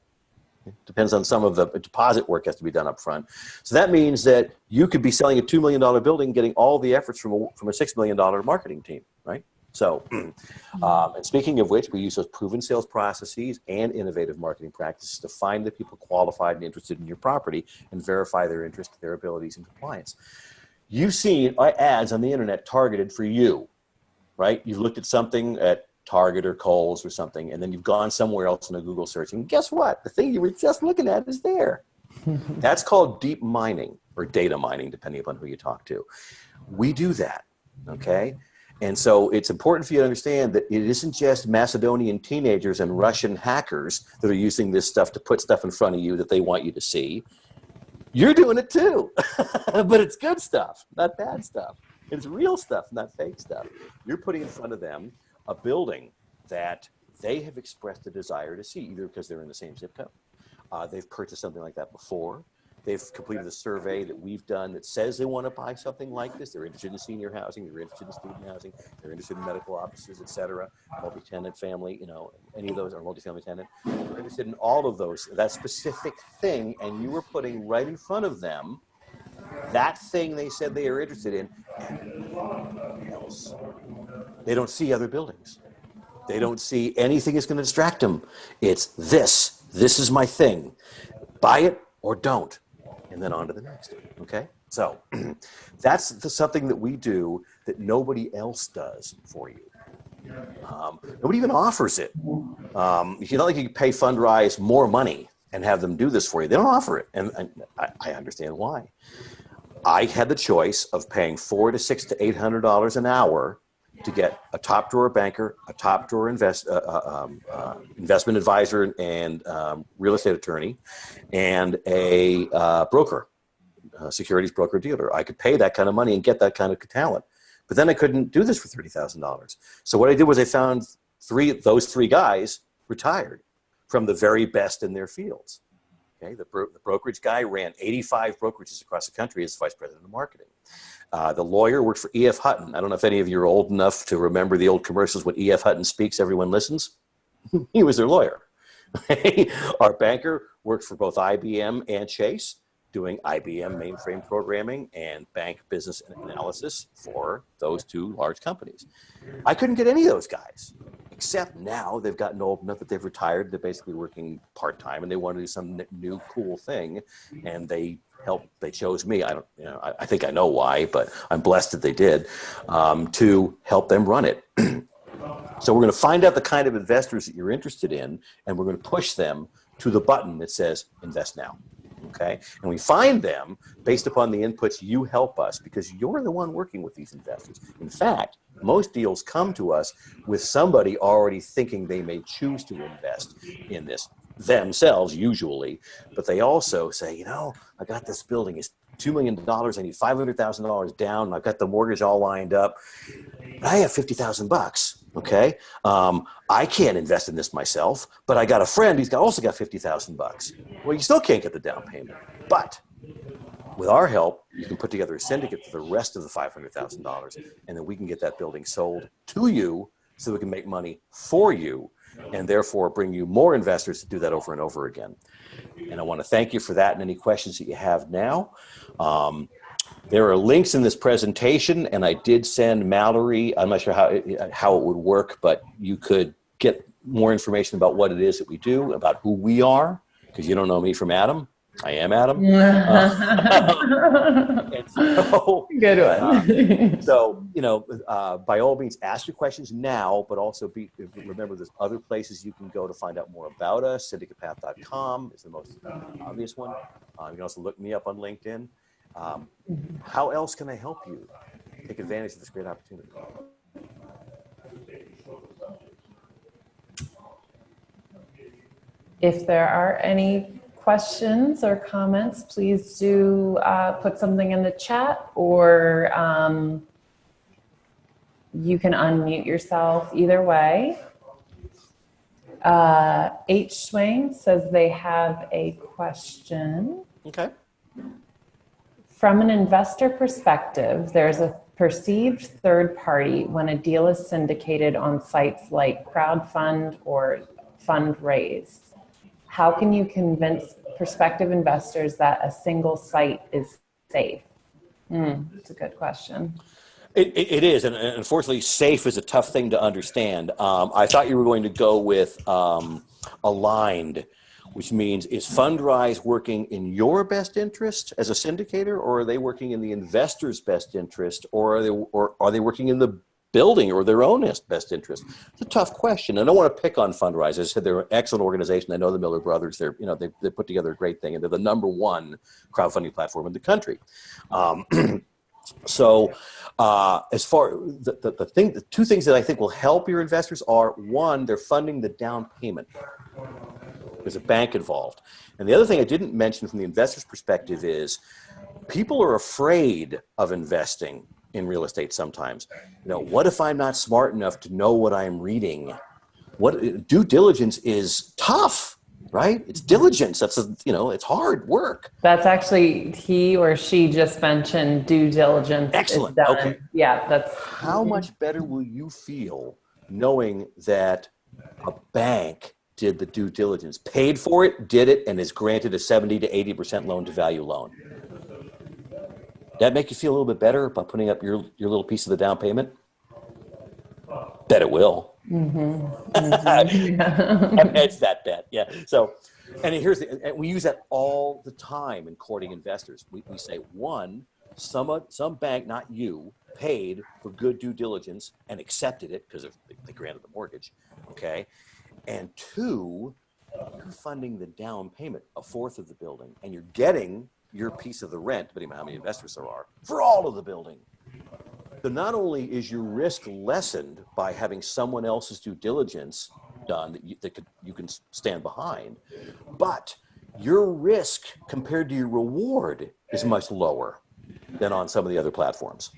It depends on some of the deposit work has to be done up front. So that means that you could be selling a $2 million building, getting all the efforts from a $6 million marketing team, right? So, and speaking of which, we use those proven sales processes and innovative marketing practices to find the people qualified and interested in your property and verify their interest, their abilities, and compliance. You've seen ads on the internet targeted for you, right? You've looked at something at Target or Kohl's or something, and then you've gone somewhere else in a Google search, and guess what? The thing you were just looking at is there. That's called deep mining or data mining, depending upon who you talk to. We do that, okay? And so it's important for you to understand that it isn't just Macedonian teenagers and Russian hackers that are using this stuff to put stuff in front of you that they want you to see. You're doing it too, but it's good stuff, not bad stuff. It's real stuff, not fake stuff. You're putting in front of them a building that they have expressed a desire to see, either because they're in the same zip code, they've purchased something like that before, they've completed a survey that we've done that says they want to buy something like this. They're interested in senior housing, they're interested in student housing, they're interested in medical offices, et cetera, multi-tenant family, any of those are multi-family tenant. They're interested in all of those, that specific thing, and you were putting right in front of them that thing they said they are interested in, and nothing else. They don't see other buildings. They don't see anything that's going to distract them. It's this. This is my thing. Buy it or don't. And then on to the next, okay? So that's something that we do that nobody else does for you. Nobody even offers it. It's not like you can pay Fundrise more money and have them do this for you. They don't offer it, and I understand why. I had the choice of paying $400 to $600 to $800 an hour to get a top drawer banker, a top drawer investment advisor and real estate attorney, and a broker, securities broker dealer. I could pay that kind of money and get that kind of talent. But then I couldn't do this for $30,000. So what I did was I found those three guys retired from the very best in their fields. Okay, the brokerage guy ran 85 brokerages across the country as vice president of marketing. The lawyer worked for E.F. Hutton. I don't know if any of you are old enough to remember the old commercials. When E.F. Hutton speaks, everyone listens. He was their lawyer. Our banker worked for both IBM and Chase, doing IBM mainframe programming and bank business analysis for those two large companies. I couldn't get any of those guys, except now they've gotten old enough that they've retired. They're basically working part-time and they want to do some new cool thing. And they chose me. I think I know why, but I'm blessed that they did, to help them run it. So we're going to find out the kind of investors that you're interested in, and we're going to push them to the button that says invest now. Okay, and we find them based upon the inputs you help us, because you're the one working with these investors. In fact, most deals come to us with somebody already thinking they may choose to invest in this themselves, usually, but they also say, I got this building, it's $2 million, I need $500,000 down, and I've got the mortgage all lined up, but I have $50,000. Okay, I can't invest in this myself, but I got a friend who's also got $50,000. Well, you still can't get the down payment, but with our help, you can put together a syndicate for the rest of the $500,000, and then we can get that building sold to you, so we can make money for you, and therefore bring you more investors to do that over and over again. And I want to thank you for that, and any questions that you have now. There are links in this presentation, and I did send Mallory. I'm not sure how it would work, but you could get more information about what it is that we do, about who we are, because you don't know me from Adam. I am Adam. And so, good one. By all means, ask your questions now, but also remember there's other places you can go to find out more about us. SyndicatePath.com is the most obvious one. You can also look me up on LinkedIn. How else can I help you take advantage of this great opportunity? If there are any questions or comments, please do put something in the chat, or you can unmute yourself either way. H. Swain says they have a question. Okay. From an investor perspective, there's a perceived third party when a deal is syndicated on sites like Crowdfund or Fundraise. How can you convince prospective investors that a single site is safe? It's a good question. It is, and unfortunately, safe is a tough thing to understand. I thought you were going to go with aligned, which means, is Fundrise working in your best interest as a syndicator, or are they working in the investor's best interest, or are they working in the building or their own best interest? It's a tough question. I don't want to pick on Fundrise. As I said, they're an excellent organization. I know the Miller brothers. They put together a great thing, and they're the #1 crowdfunding platform in the country. So as far the two things that I think will help your investors are, one, they're funding the down payment. There's a bank involved. And the other thing I didn't mention from the investor's perspective is people are afraid of investing in real estate sometimes. What if I'm not smart enough to know what I'm reading? Due diligence is tough, right? It's diligence. It's hard work. That's actually, he or she just mentioned due diligence. Excellent. Okay. Yeah, that's. How much better will you feel knowing that a bank did the due diligence, paid for it, did it, and is granted a 70 to 80% loan to value loan? That make you feel a little bit better about putting up your little piece of the down payment? Bet it will. It's that bet. Yeah. So, and and we use that all the time in courting investors. We say, one, some bank, not you, paid for good due diligence and accepted it because they granted the mortgage. Okay. And two, you're funding the down payment, a fourth of the building, and you're getting your piece of the rent, depending on how many investors there are, for all of the building. So not only is your risk lessened by having someone else's due diligence done that you can stand behind, but your risk compared to your reward is much lower than on some of the other platforms.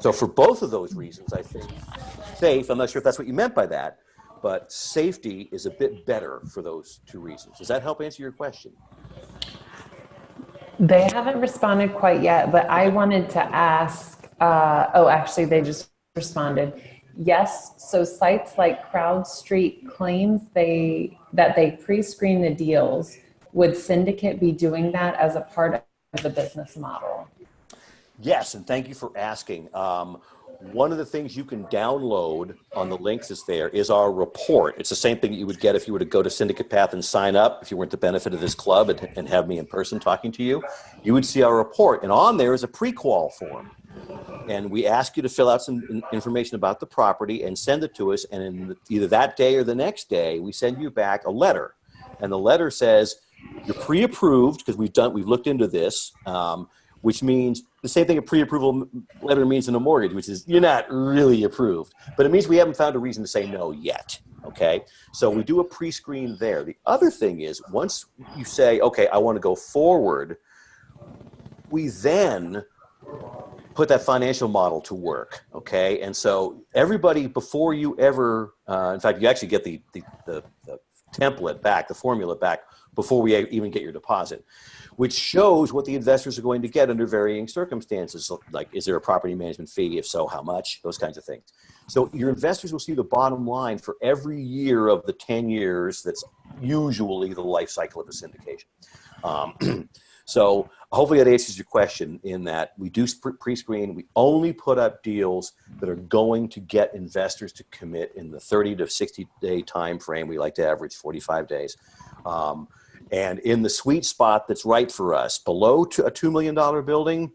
So for both of those reasons, I think safe, I'm not sure if that's what you meant by that, but safety is a bit better for those two reasons. Does that help answer your question? They haven't responded quite yet, but I wanted to ask, actually they just responded. Yes, so sites like CrowdStreet claims that they pre-screen the deals. Would Syndicate be doing that as a part of the business model? Yes, and thank you for asking. One of the things you can download on the links is there is our report. It's the same thing that you would get if you were to go to Syndicate Path and sign up. If you weren't the benefit of this club and have me in person talking to you, you would see our report. And on there is a pre-qual form. And we ask you to fill out some information about the property and send it to us. And in either that day or the next day, we send you back a letter. And the letter says, you're pre-approved because we've looked into this, which means the same thing a pre-approval letter means in a mortgage, which is you're not really approved. But it means we haven't found a reason to say no yet, okay? So we do a pre-screen there. The other thing is once you say, okay, I want to go forward, we then put that financial model to work, okay? And so everybody, before you ever, in fact, you actually get the template back, the formula back, before we even get your deposit, which shows what the investors are going to get under varying circumstances. Like, is there a property management fee? If so, how much? Those kinds of things. So your investors will see the bottom line for every year of the 10 years that's usually the life cycle of a syndication. So hopefully that answers your question in that we do pre-screen. We only put up deals that are going to get investors to commit in the 30 to 60 day time frame. We like to average 45 days. And in the sweet spot that's right for us, below a $2 million building,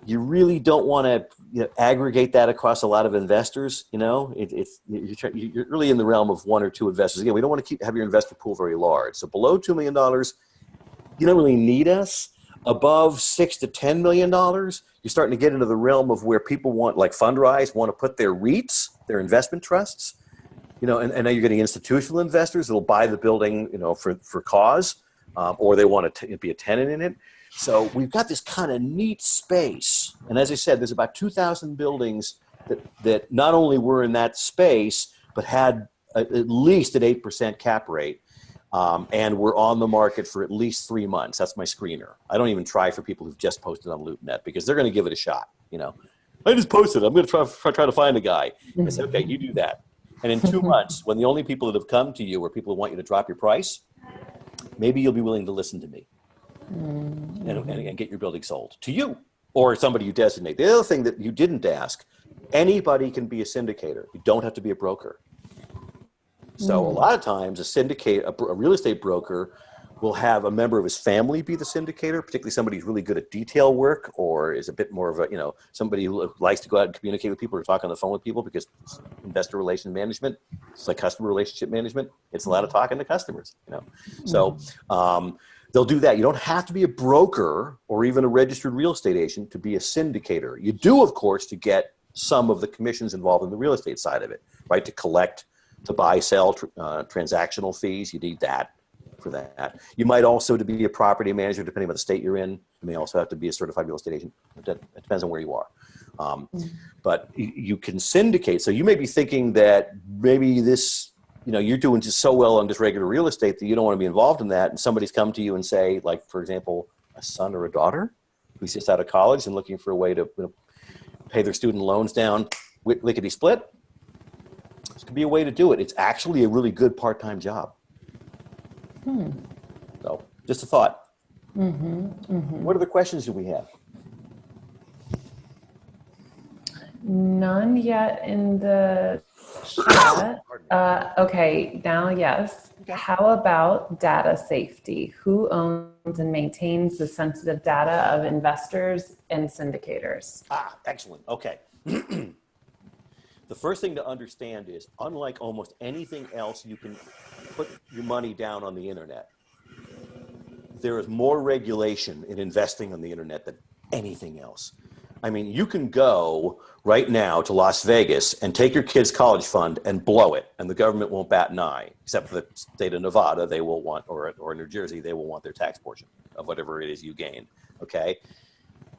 you really don't want to aggregate that across a lot of investors. You're really in the realm of one or two investors. Again, we don't want to have your investor pool very large. So below $2 million, you don't really need us. Above $6 to $10 million, you're starting to get into the realm of where people want, like Fundrise, want to put their REITs, their investment trusts. And now you're getting institutional investors that'll buy the building, for cause, or they want to be a tenant in it. So we've got this kind of neat space. And as I said, there's about 2,000 buildings that not only were in that space, but had at least an 8% cap rate. And we're on the market for at least 3 months. That's my screener. I don't even try for people who've just posted on LoopNet because they're going to give it a shot. I just posted. I'm going to try to find a guy. I said, okay, you do that. And in 2 months, when the only people that have come to you are people who want you to drop your price, maybe you'll be willing to listen to me and get your building sold to you or somebody you designate. The other thing that you didn't ask, anybody can be a syndicator. You don't have to be a broker. So a lot of times a real estate broker will have a member of his family be the syndicator, particularly somebody who's really good at detail work or is a bit more of a, somebody who likes to go out and communicate with people or talk on the phone with people because investor relations management, it's like customer relationship management. It's a lot of talking to customers, So they'll do that. You don't have to be a broker or even a registered real estate agent to be a syndicator. You do, of course, to get some of the commissions involved in the real estate side of it, right? To buy, sell, transactional fees. You need that for that. You might also, to be a property manager, depending on the state you're in, you may also have to be a certified real estate agent. It depends on where you are. But you can syndicate. So you may be thinking that maybe this, you're doing just so well on just regular real estate that you don't want to be involved in that. And somebody's come to you and say, like, for example, a son or a daughter who's just out of college and looking for a way to pay their student loans down lickety split. This could be a way to do it. It's actually a really good part-time job. So just a thought. What other questions do we have? None yet in the chat. Okay, now yes. Okay. How about data safety? Who owns and maintains the sensitive data of investors and syndicators? Excellent. Okay. The first thing to understand is, unlike almost anything else you can put your money down on the internet, there is more regulation in investing on the internet than anything else. I mean, you can go right now to Las Vegas and take your kid's college fund and blow it, and the government won't bat an eye, except for the state of Nevada. They will want, or New Jersey, they will want their tax portion of whatever it is you gain, okay?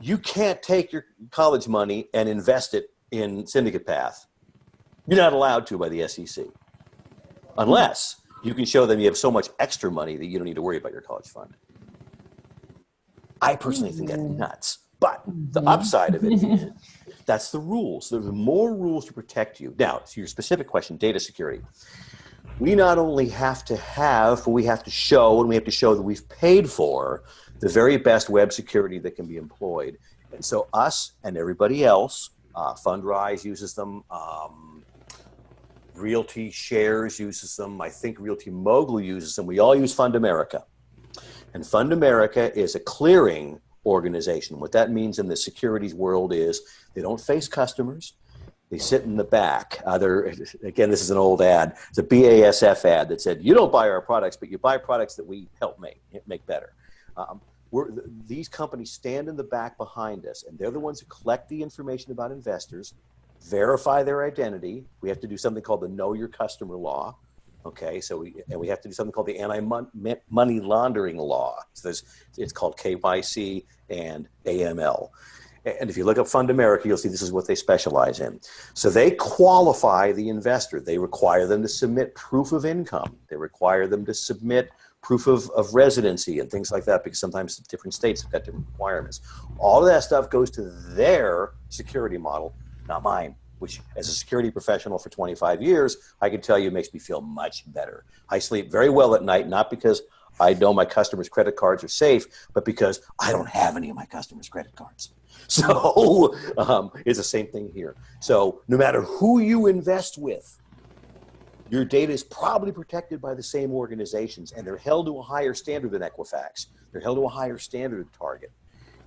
You can't take your college money and invest it in Syndicate Path. You're not allowed to by the SEC. unless you can show them you have so much extra money that you don't need to worry about your college fund. I personally think that's nuts. But the upside of it is that's the rules. There are more rules to protect you. Now, to your specific question, data security. We not only have to have, but we have to show, and we have to show that we've paid for the very best web security that can be employed. And so us and everybody else, Fundrise uses them, Realty Shares uses them, I think Realty Mogul uses them. We all use Fund America. And Fund America is a clearing organization. What that means in the securities world is they don't face customers. They sit in the back. Again, this is an old ad. It's a BASF ad that said, you don't buy our products, but you buy products that we help make better. These companies stand in the back behind us, and they're the ones who collect the information about investors, verify their identity. We have to do something called the Know Your Customer law. Okay, so we have to do something called the anti-money laundering law. So it's called KYC and AML. And if you look up Fund America, you'll see this is what they specialize in. So they qualify the investor. They require them to submit proof of income. They require them to submit proof of residency and things like that, because sometimes different states have got different requirements. All of that stuff goes to their security model, not mine, which as a security professional for 25 years, I can tell you makes me feel much better. I sleep very well at night, not because I know my customers' credit cards are safe, but because I don't have any of my customers' credit cards. So it's the same thing here. So no matter who you invest with, your data is probably protected by the same organizations, and they're held to a higher standard than Equifax. They're held to a higher standard than Target.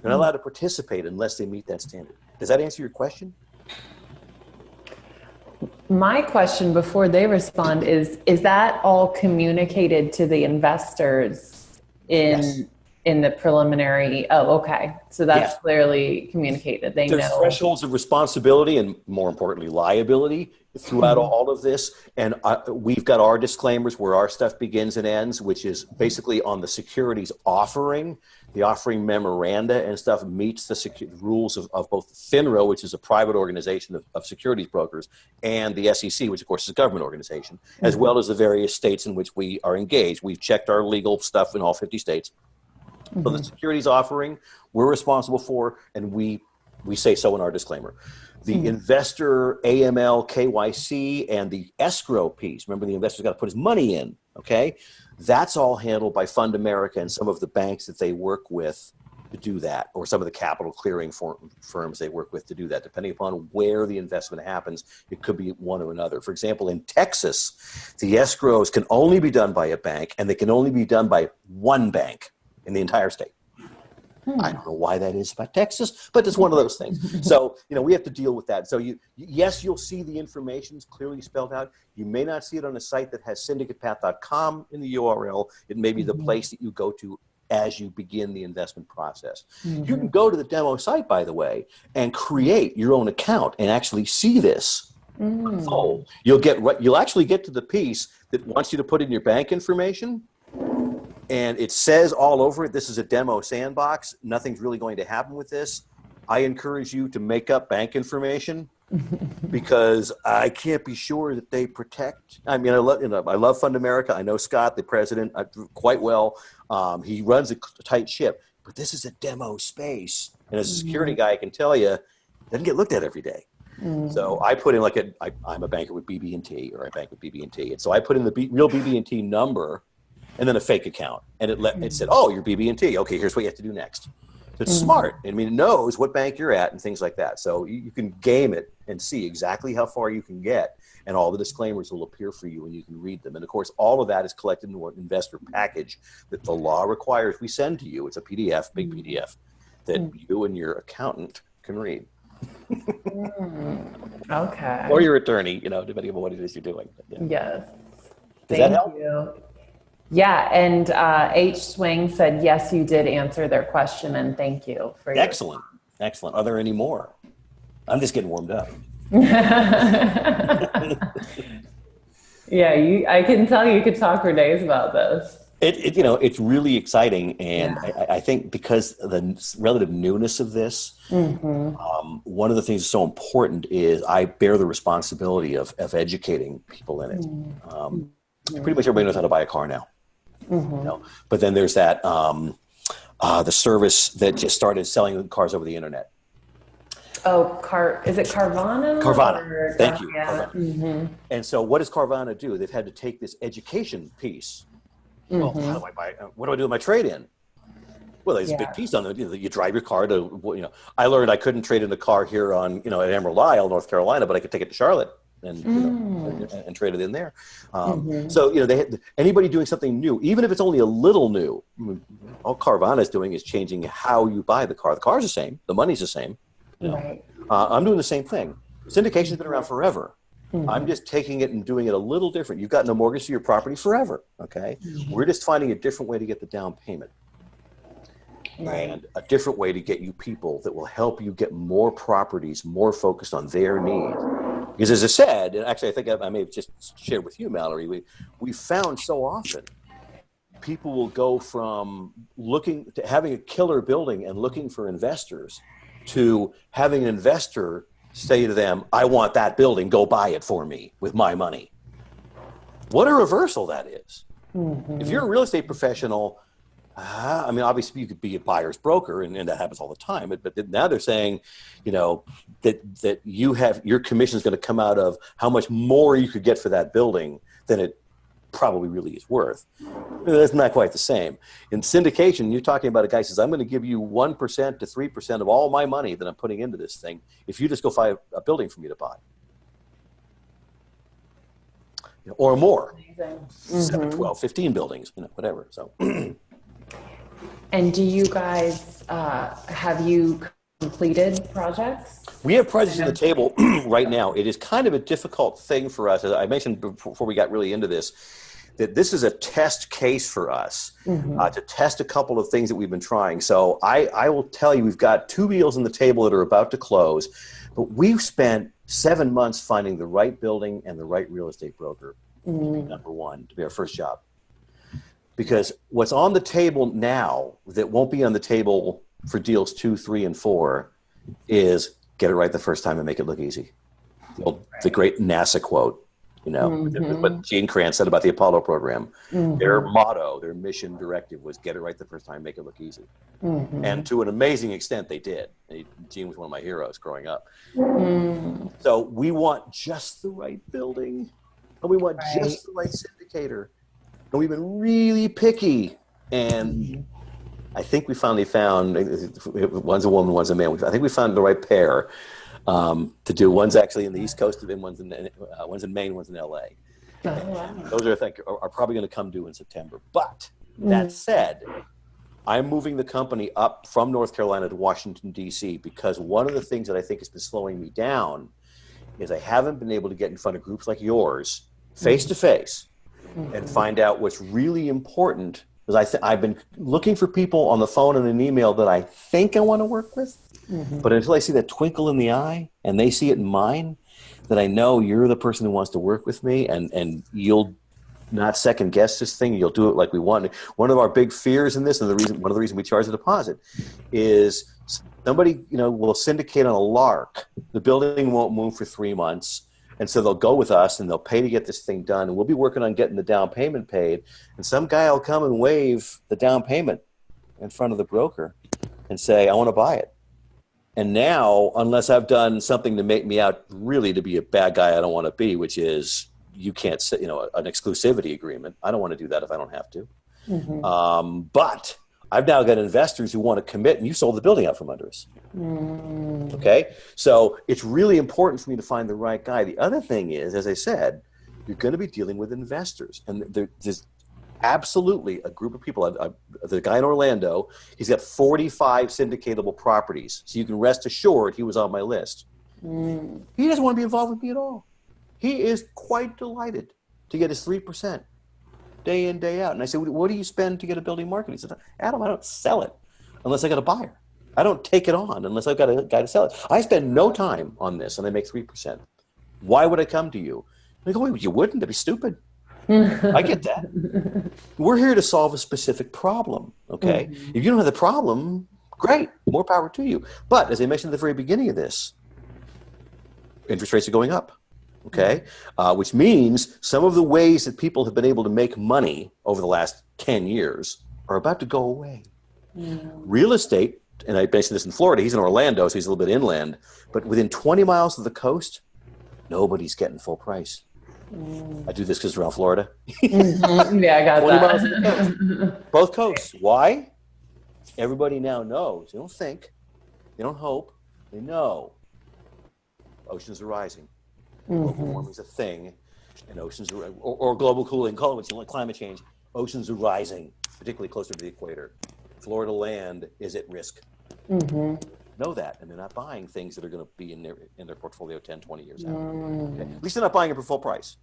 They're not allowed to participate unless they meet that standard. Does that answer your question? My question before they respond is that all communicated to the investors in the preliminary? Oh, okay. So that's clearly communicated. They There's know thresholds of responsibility and, more importantly, liability throughout all of this. And we've got our disclaimers where our stuff begins and ends, which is basically on the securities offering. The offering memoranda and stuff meets the rules of both FINRA, which is a private organization of securities brokers, and the SEC, which of course is a government organization, as well as the various states in which we are engaged. We've checked our legal stuff in all 50 states. So the securities offering, we're responsible for, and we say so in our disclaimer. The investor AML, KYC, and the escrow piece, remember the investor's got to put his money in, okay? That's all handled by Fund America and some of the banks that they work with to do that, or some of the capital clearing firms they work with to do that. Depending upon where the investment happens, it could be one or another. For example, in Texas, the escrows can only be done by a bank, and they can only be done by one bank in the entire state. I don't know why that is about Texas, but it's one of those things. So, we have to deal with that. So yes, you'll see the information clearly spelled out. You may not see it on a site that has syndicatepath.com in the URL. It may be the place that you go to as you begin the investment process. You can go to the demo site, by the way, and create your own account and actually see this. So you'll actually get to the piece that wants you to put in your bank information. And it says all over it, this is a demo sandbox. Nothing's really going to happen with this. I encourage you to make up bank information because I can't be sure that they protect. I mean, I love Fund America. I know Scott, the president, quite well. He runs a tight ship, but this is a demo space. And as a security guy, I can tell you, it doesn't get looked at every day. So I put in I'm a banker with BB&T, or I bank with BB&T. And so I put in the real BB&T number and then a fake account. And it said, oh, you're BB&T. Okay, here's what you have to do next. So it's smart. I mean, it knows what bank you're at and things like that. So you can game it and see exactly how far you can get. And all the disclaimers will appear for you and you can read them. And of course, all of that is collected into an investor package that the law requires we send to you. It's a PDF, big PDF, that you and your accountant can read. Okay. Or your attorney, depending on what it is you're doing. Yes. Does that help? You. Yeah, and H. Swing said, yes, you did answer their question, and thank you for your Excellent. Are there any more? I'm just getting warmed up. Yeah, I can tell you could talk for days about this. It's really exciting, and I think because of the relative newness of this, one of the things that's so important is I bear the responsibility of educating people in it. Pretty much everybody knows how to buy a car now. You know? But then there's that the service that just started selling cars over the internet. Oh, is it Carvana? Carvana. Thank you. Yeah. Carvana. And so what does Carvana do? They've had to take this education piece. Well, how do I buy? What do I do with my trade-in? Well, there's a big piece on it. You drive your car to, I learned I couldn't trade in a car here on, at Emerald Isle, North Carolina, but I could take it to Charlotte and, and trade it in there. So, anybody doing something new, even if it's only a little new, all Carvana is doing is changing how you buy the car. The car's the same. The money's the same. Right. I'm doing the same thing. Syndication's been around forever. I'm just taking it and doing it a little different. You've gotten a mortgage to your property forever, okay? We're just finding a different way to get the down payment. Right. And a different way to get you people that will help you get more properties, more focused on their need. Because as I said, and actually I think I may have just shared with you, Mallory, we found so often people will go from looking to having a killer building and looking for investors to having an investor say to them, I want that building, go buy it for me with my money. What a reversal that is. If you're a real estate professional, obviously you could be a buyer's broker, and that happens all the time. But now they're saying, that you have your commission is going to come out of how much more you could get for that building than it probably really is worth. That's not quite the same. In syndication, you're talking about a guy who says, I'm going to give you 1% to 3% of all my money that I'm putting into this thing if you just go find a building for me to buy. Or more. 7, 12, 15 buildings, whatever. So. And do you guys, have you completed projects? We have projects on the table right now. It is kind of a difficult thing for us. As I mentioned before we got really into this, that this is a test case for us to test a couple of things that we've been trying. So I will tell you, we've got 2 deals on the table that are about to close, but we've spent 7 months finding the right building and the right real estate broker, number one, to be our first job. Because what's on the table now that won't be on the table for deals 2, 3, and 4 is get it right the first time and make it look easy. The great NASA quote, what Gene Kranz said about the Apollo program. Their motto, their mission directive was get it right the first time, make it look easy. And to an amazing extent, they did. Gene was one of my heroes growing up. So we want just the right building, and we want just the right syndicator. And we've been really picky, and I think we finally found, one's a woman, one's a man. I think we found the right pair to do. One's actually in the East Coast, and one's in Maine, one's in LA. Those are, I think, are probably going to come due in September. But that said, I'm moving the company up from North Carolina to Washington, D.C., because one of the things that I think has been slowing me down is I haven't been able to get in front of groups like yours face-to-face and find out what's really important. Because I've been looking for people on the phone and an email that I think I want to work with. But until I see that twinkle in the eye and they see it in mine, that I know you're the person who wants to work with me, and you'll not second guess this thing. You'll do it like we want. One of our big fears in this, and one of the reasons we charge a deposit, is somebody will syndicate on a lark. The building won't move for 3 months. And so they'll go with us and they'll pay to get this thing done. And we'll be working on getting the down payment paid. And some guy will come and waive the down payment in front of the broker and say, I want to buy it. And now, unless I've done something to make me out really to be a bad guy I don't want to be, which is you can't say, an exclusivity agreement. I don't want to do that if I don't have to. But I've now got investors who want to commit, and you sold the building out from under us. Okay? So it's really important for me to find the right guy. The other thing is, as I said, you're going to be dealing with investors. And there's absolutely a group of people. The guy in Orlando, he's got 45 syndicatable properties. So you can rest assured he was on my list. He doesn't want to be involved with me at all. He is quite delighted to get his 3%. Day in, day out. And I said, what do you spend to get a building marketed? He said, Adam, I don't sell it unless I got a buyer. I don't take it on unless I've got a guy to sell it. I spend no time on this and I make 3%. Why would I come to you? I go, you wouldn't? That'd be stupid. I get that. We're here to solve a specific problem, okay? If you don't have the problem, great, more power to you. But as I mentioned at the very beginning of this, interest rates are going up. Okay, which means some of the ways that people have been able to make money over the last 10 years are about to go away. Real estate, and I mentioned this in Florida, he's in Orlando, so he's a little bit inland, but within 20 miles of the coast, nobody's getting full price. I do this because it's around Florida. Yeah, I got 20 that. miles of the coast. Both coasts. Why? Everybody now knows. They don't think. They don't hope. They know. Oceans are rising. Global warming is a thing. And oceans are, or global cooling, call it what you want, climate change. Oceans are rising, particularly closer to the equator. Florida land is at risk. Know that, and they're not buying things that are going to be in their portfolio 10, 20 years out. Okay? At least they're not buying it for full price.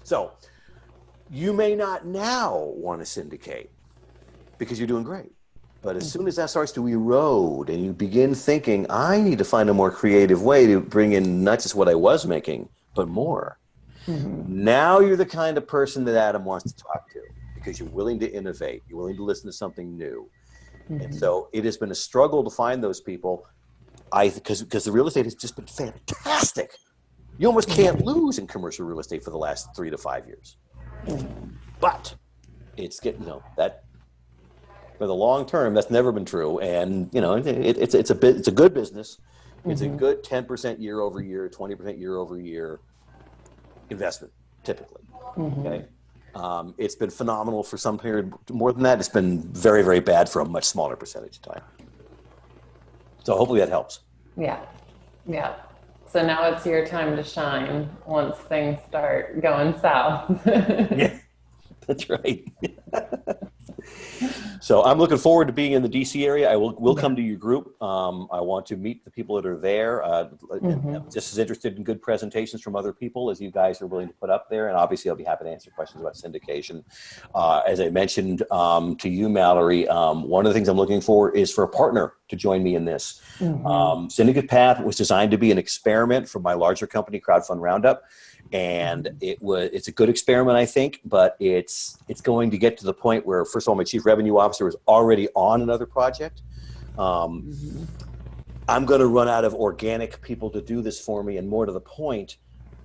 So you may not now want to syndicate because you're doing great. But as soon as that starts to erode and you begin thinking, I need to find a more creative way to bring in not just what I was making, but more. Now you're the kind of person that Adam wants to talk to because you're willing to innovate. You're willing to listen to something new. And so it has been a struggle to find those people because the real estate has just been fantastic. You almost can't lose in commercial real estate for the last 3 to 5 years. But it's getting, that for the long term, that's never been true. And, it's a good business. It's a good 10% year over year, 20% year over year investment, typically. Okay. It's been phenomenal for some period. More than that, it's been very, very bad for a much smaller percentage of time. So hopefully that helps. Yeah. So now it's your time to shine once things start going south. Yeah, that's right. So I'm looking forward to being in the DC area. I will come to your group. I want to meet the people that are there. I'm just as interested in good presentations from other people as you guys are willing to put up there. And obviously, I'll be happy to answer questions about syndication. As I mentioned to you, Mallory, one of the things I'm looking for is for a partner to join me in this. Syndicate Path was designed to be an experiment for my larger company, Crowdfund Roundup. And it's a good experiment, I think, but it's going to get to the point where, first of all, my chief revenue officer is already on another project. I'm going to run out of organic people to do this for me, and more to the point,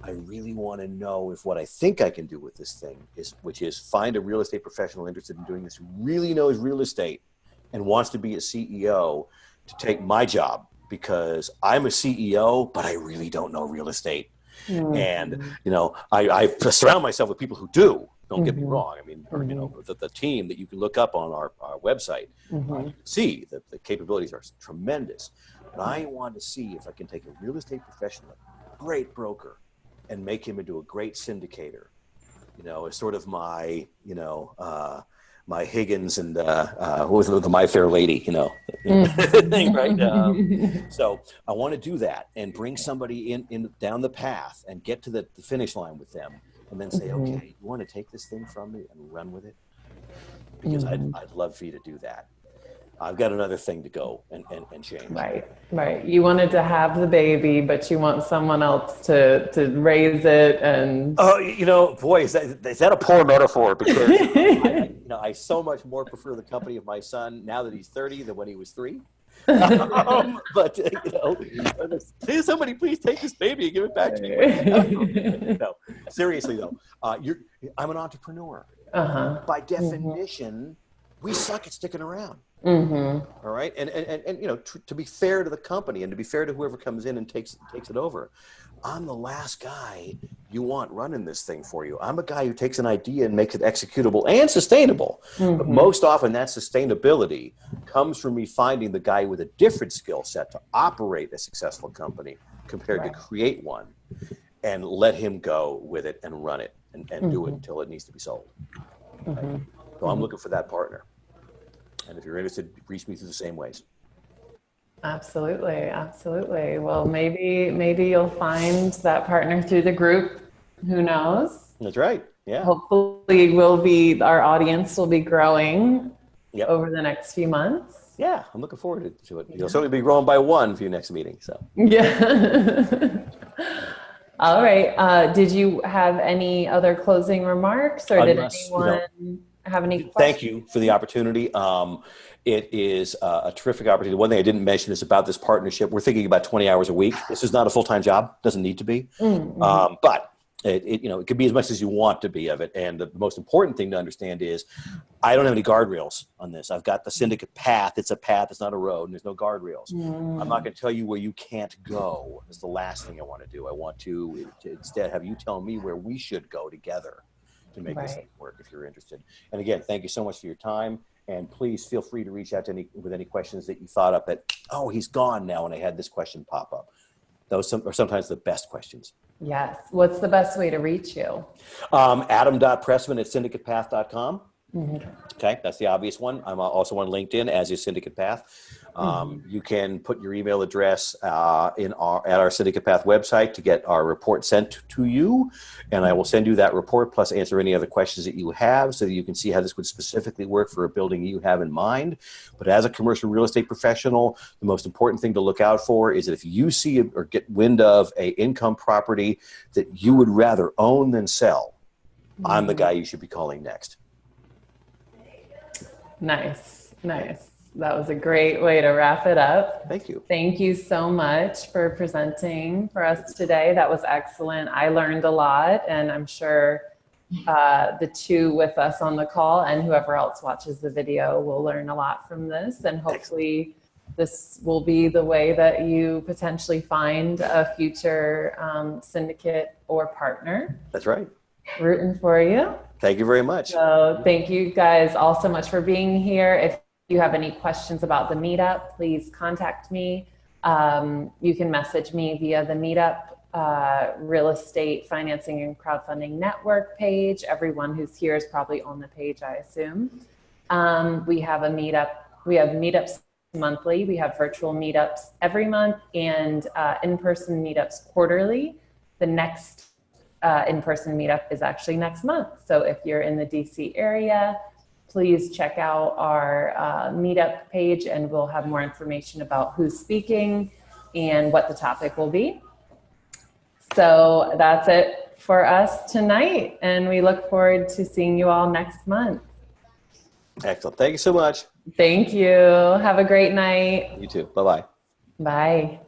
I really want to know if what I think I can do with this thing which is find a real estate professional interested in doing this who really knows real estate and wants to be a CEO to take my job, because I'm a CEO, but I really don't know real estate. And, I surround myself with people who do. Don't get me wrong. I mean, the team that you can look up on our website, you can see that the capabilities are tremendous. But I want to see if I can take a real estate professional, a great broker, and make him into a great syndicator. As sort of my, my Higgins and what was it, the My Fair Lady, thing, right? So I want to do that and bring somebody in down the path and get to the finish line with them, and then say, okay, you want to take this thing from me and run with it? Because I'd love for you to do that. I've got another thing to go and change. Right. You wanted to have the baby, but you want someone else to raise it. And boy, is that a poor metaphor? Because I so much more prefer the company of my son now that he's 30 than when he was 3. But somebody please take this baby and give it back to me. No, seriously though, I'm an entrepreneur. By definition, we suck at sticking around. All right, and to be fair to the company and to be fair to whoever comes in and takes it over, I'm the last guy you want running this thing for you. I'm a guy who takes an idea and makes it executable and sustainable. But most often that sustainability comes from me finding the guy with a different skill set to operate a successful company compared to create one, and let him go with it and run it and do it until it needs to be sold. Right? So I'm looking for that partner. And if you're interested, reach me through the same ways. Absolutely. Well, maybe you'll find that partner through the group. Who knows? That's right. Yeah. Hopefully our audience will be growing over the next few months. Yeah, I'm looking forward to it. You'll certainly be growing by 1 for your next meeting. So. Yeah. All right. Did you have any other closing remarks, or did anyone? have any questions? Thank you for the opportunity. It is a terrific opportunity. One thing I didn't mention is about this partnership. We're thinking about 20 hours a week. This is not a full-time job. Doesn't need to be. But it could be as much as you want to be of it. And the most important thing to understand is I don't have any guardrails on this. I've got the Syndicate Path. It's a path. It's not a road. And there's no guardrails. I'm not going to tell you where you can't go. That's the last thing I want to do. I want to instead have you tell me where we should go together to make this thing work if you're interested. And again, thank you so much for your time. And please feel free to reach out to with any questions that you thought up that, oh, he's gone now and I had this question pop up. Those are sometimes the best questions. Yes. What's the best way to reach you? Adam.pressman@syndicatepath.com. Okay, that's the obvious one. I'm also on LinkedIn, as is Syndicate Path. You can put your email address at our Syndicate Path website to get our report sent to you, and I will send you that report plus answer any other questions that you have so that you can see how this would specifically work for a building you have in mind. But as a commercial real estate professional, the most important thing to look out for is that if you see or get wind of a income property that you would rather own than sell, I'm the guy you should be calling next. Nice. Nice. That was a great way to wrap it up. Thank you. Thank you so much for presenting for us today. That was excellent. I learned a lot, and I'm sure the two with us on the call and whoever else watches the video will learn a lot from this. And hopefully this will be the way that you potentially find a future syndicate or partner. That's right. Rooting for you. Thank you very much. So thank you guys all so much for being here. If you have any questions about the meetup, please contact me. You can message me via the Meetup Real Estate Financing and Crowdfunding Network page. Everyone who's here is probably on the page, I assume. We have a meetup. We have meetups monthly. We have virtual meetups every month and in-person meetups quarterly. The next in-person meetup is actually next month. So if you're in the DC area, please check out our meetup page and we'll have more information about who's speaking and what the topic will be. So that's it for us tonight, and we look forward to seeing you all next month. Excellent. Thank you so much. Thank you. Have a great night. You too. Bye-bye. Bye.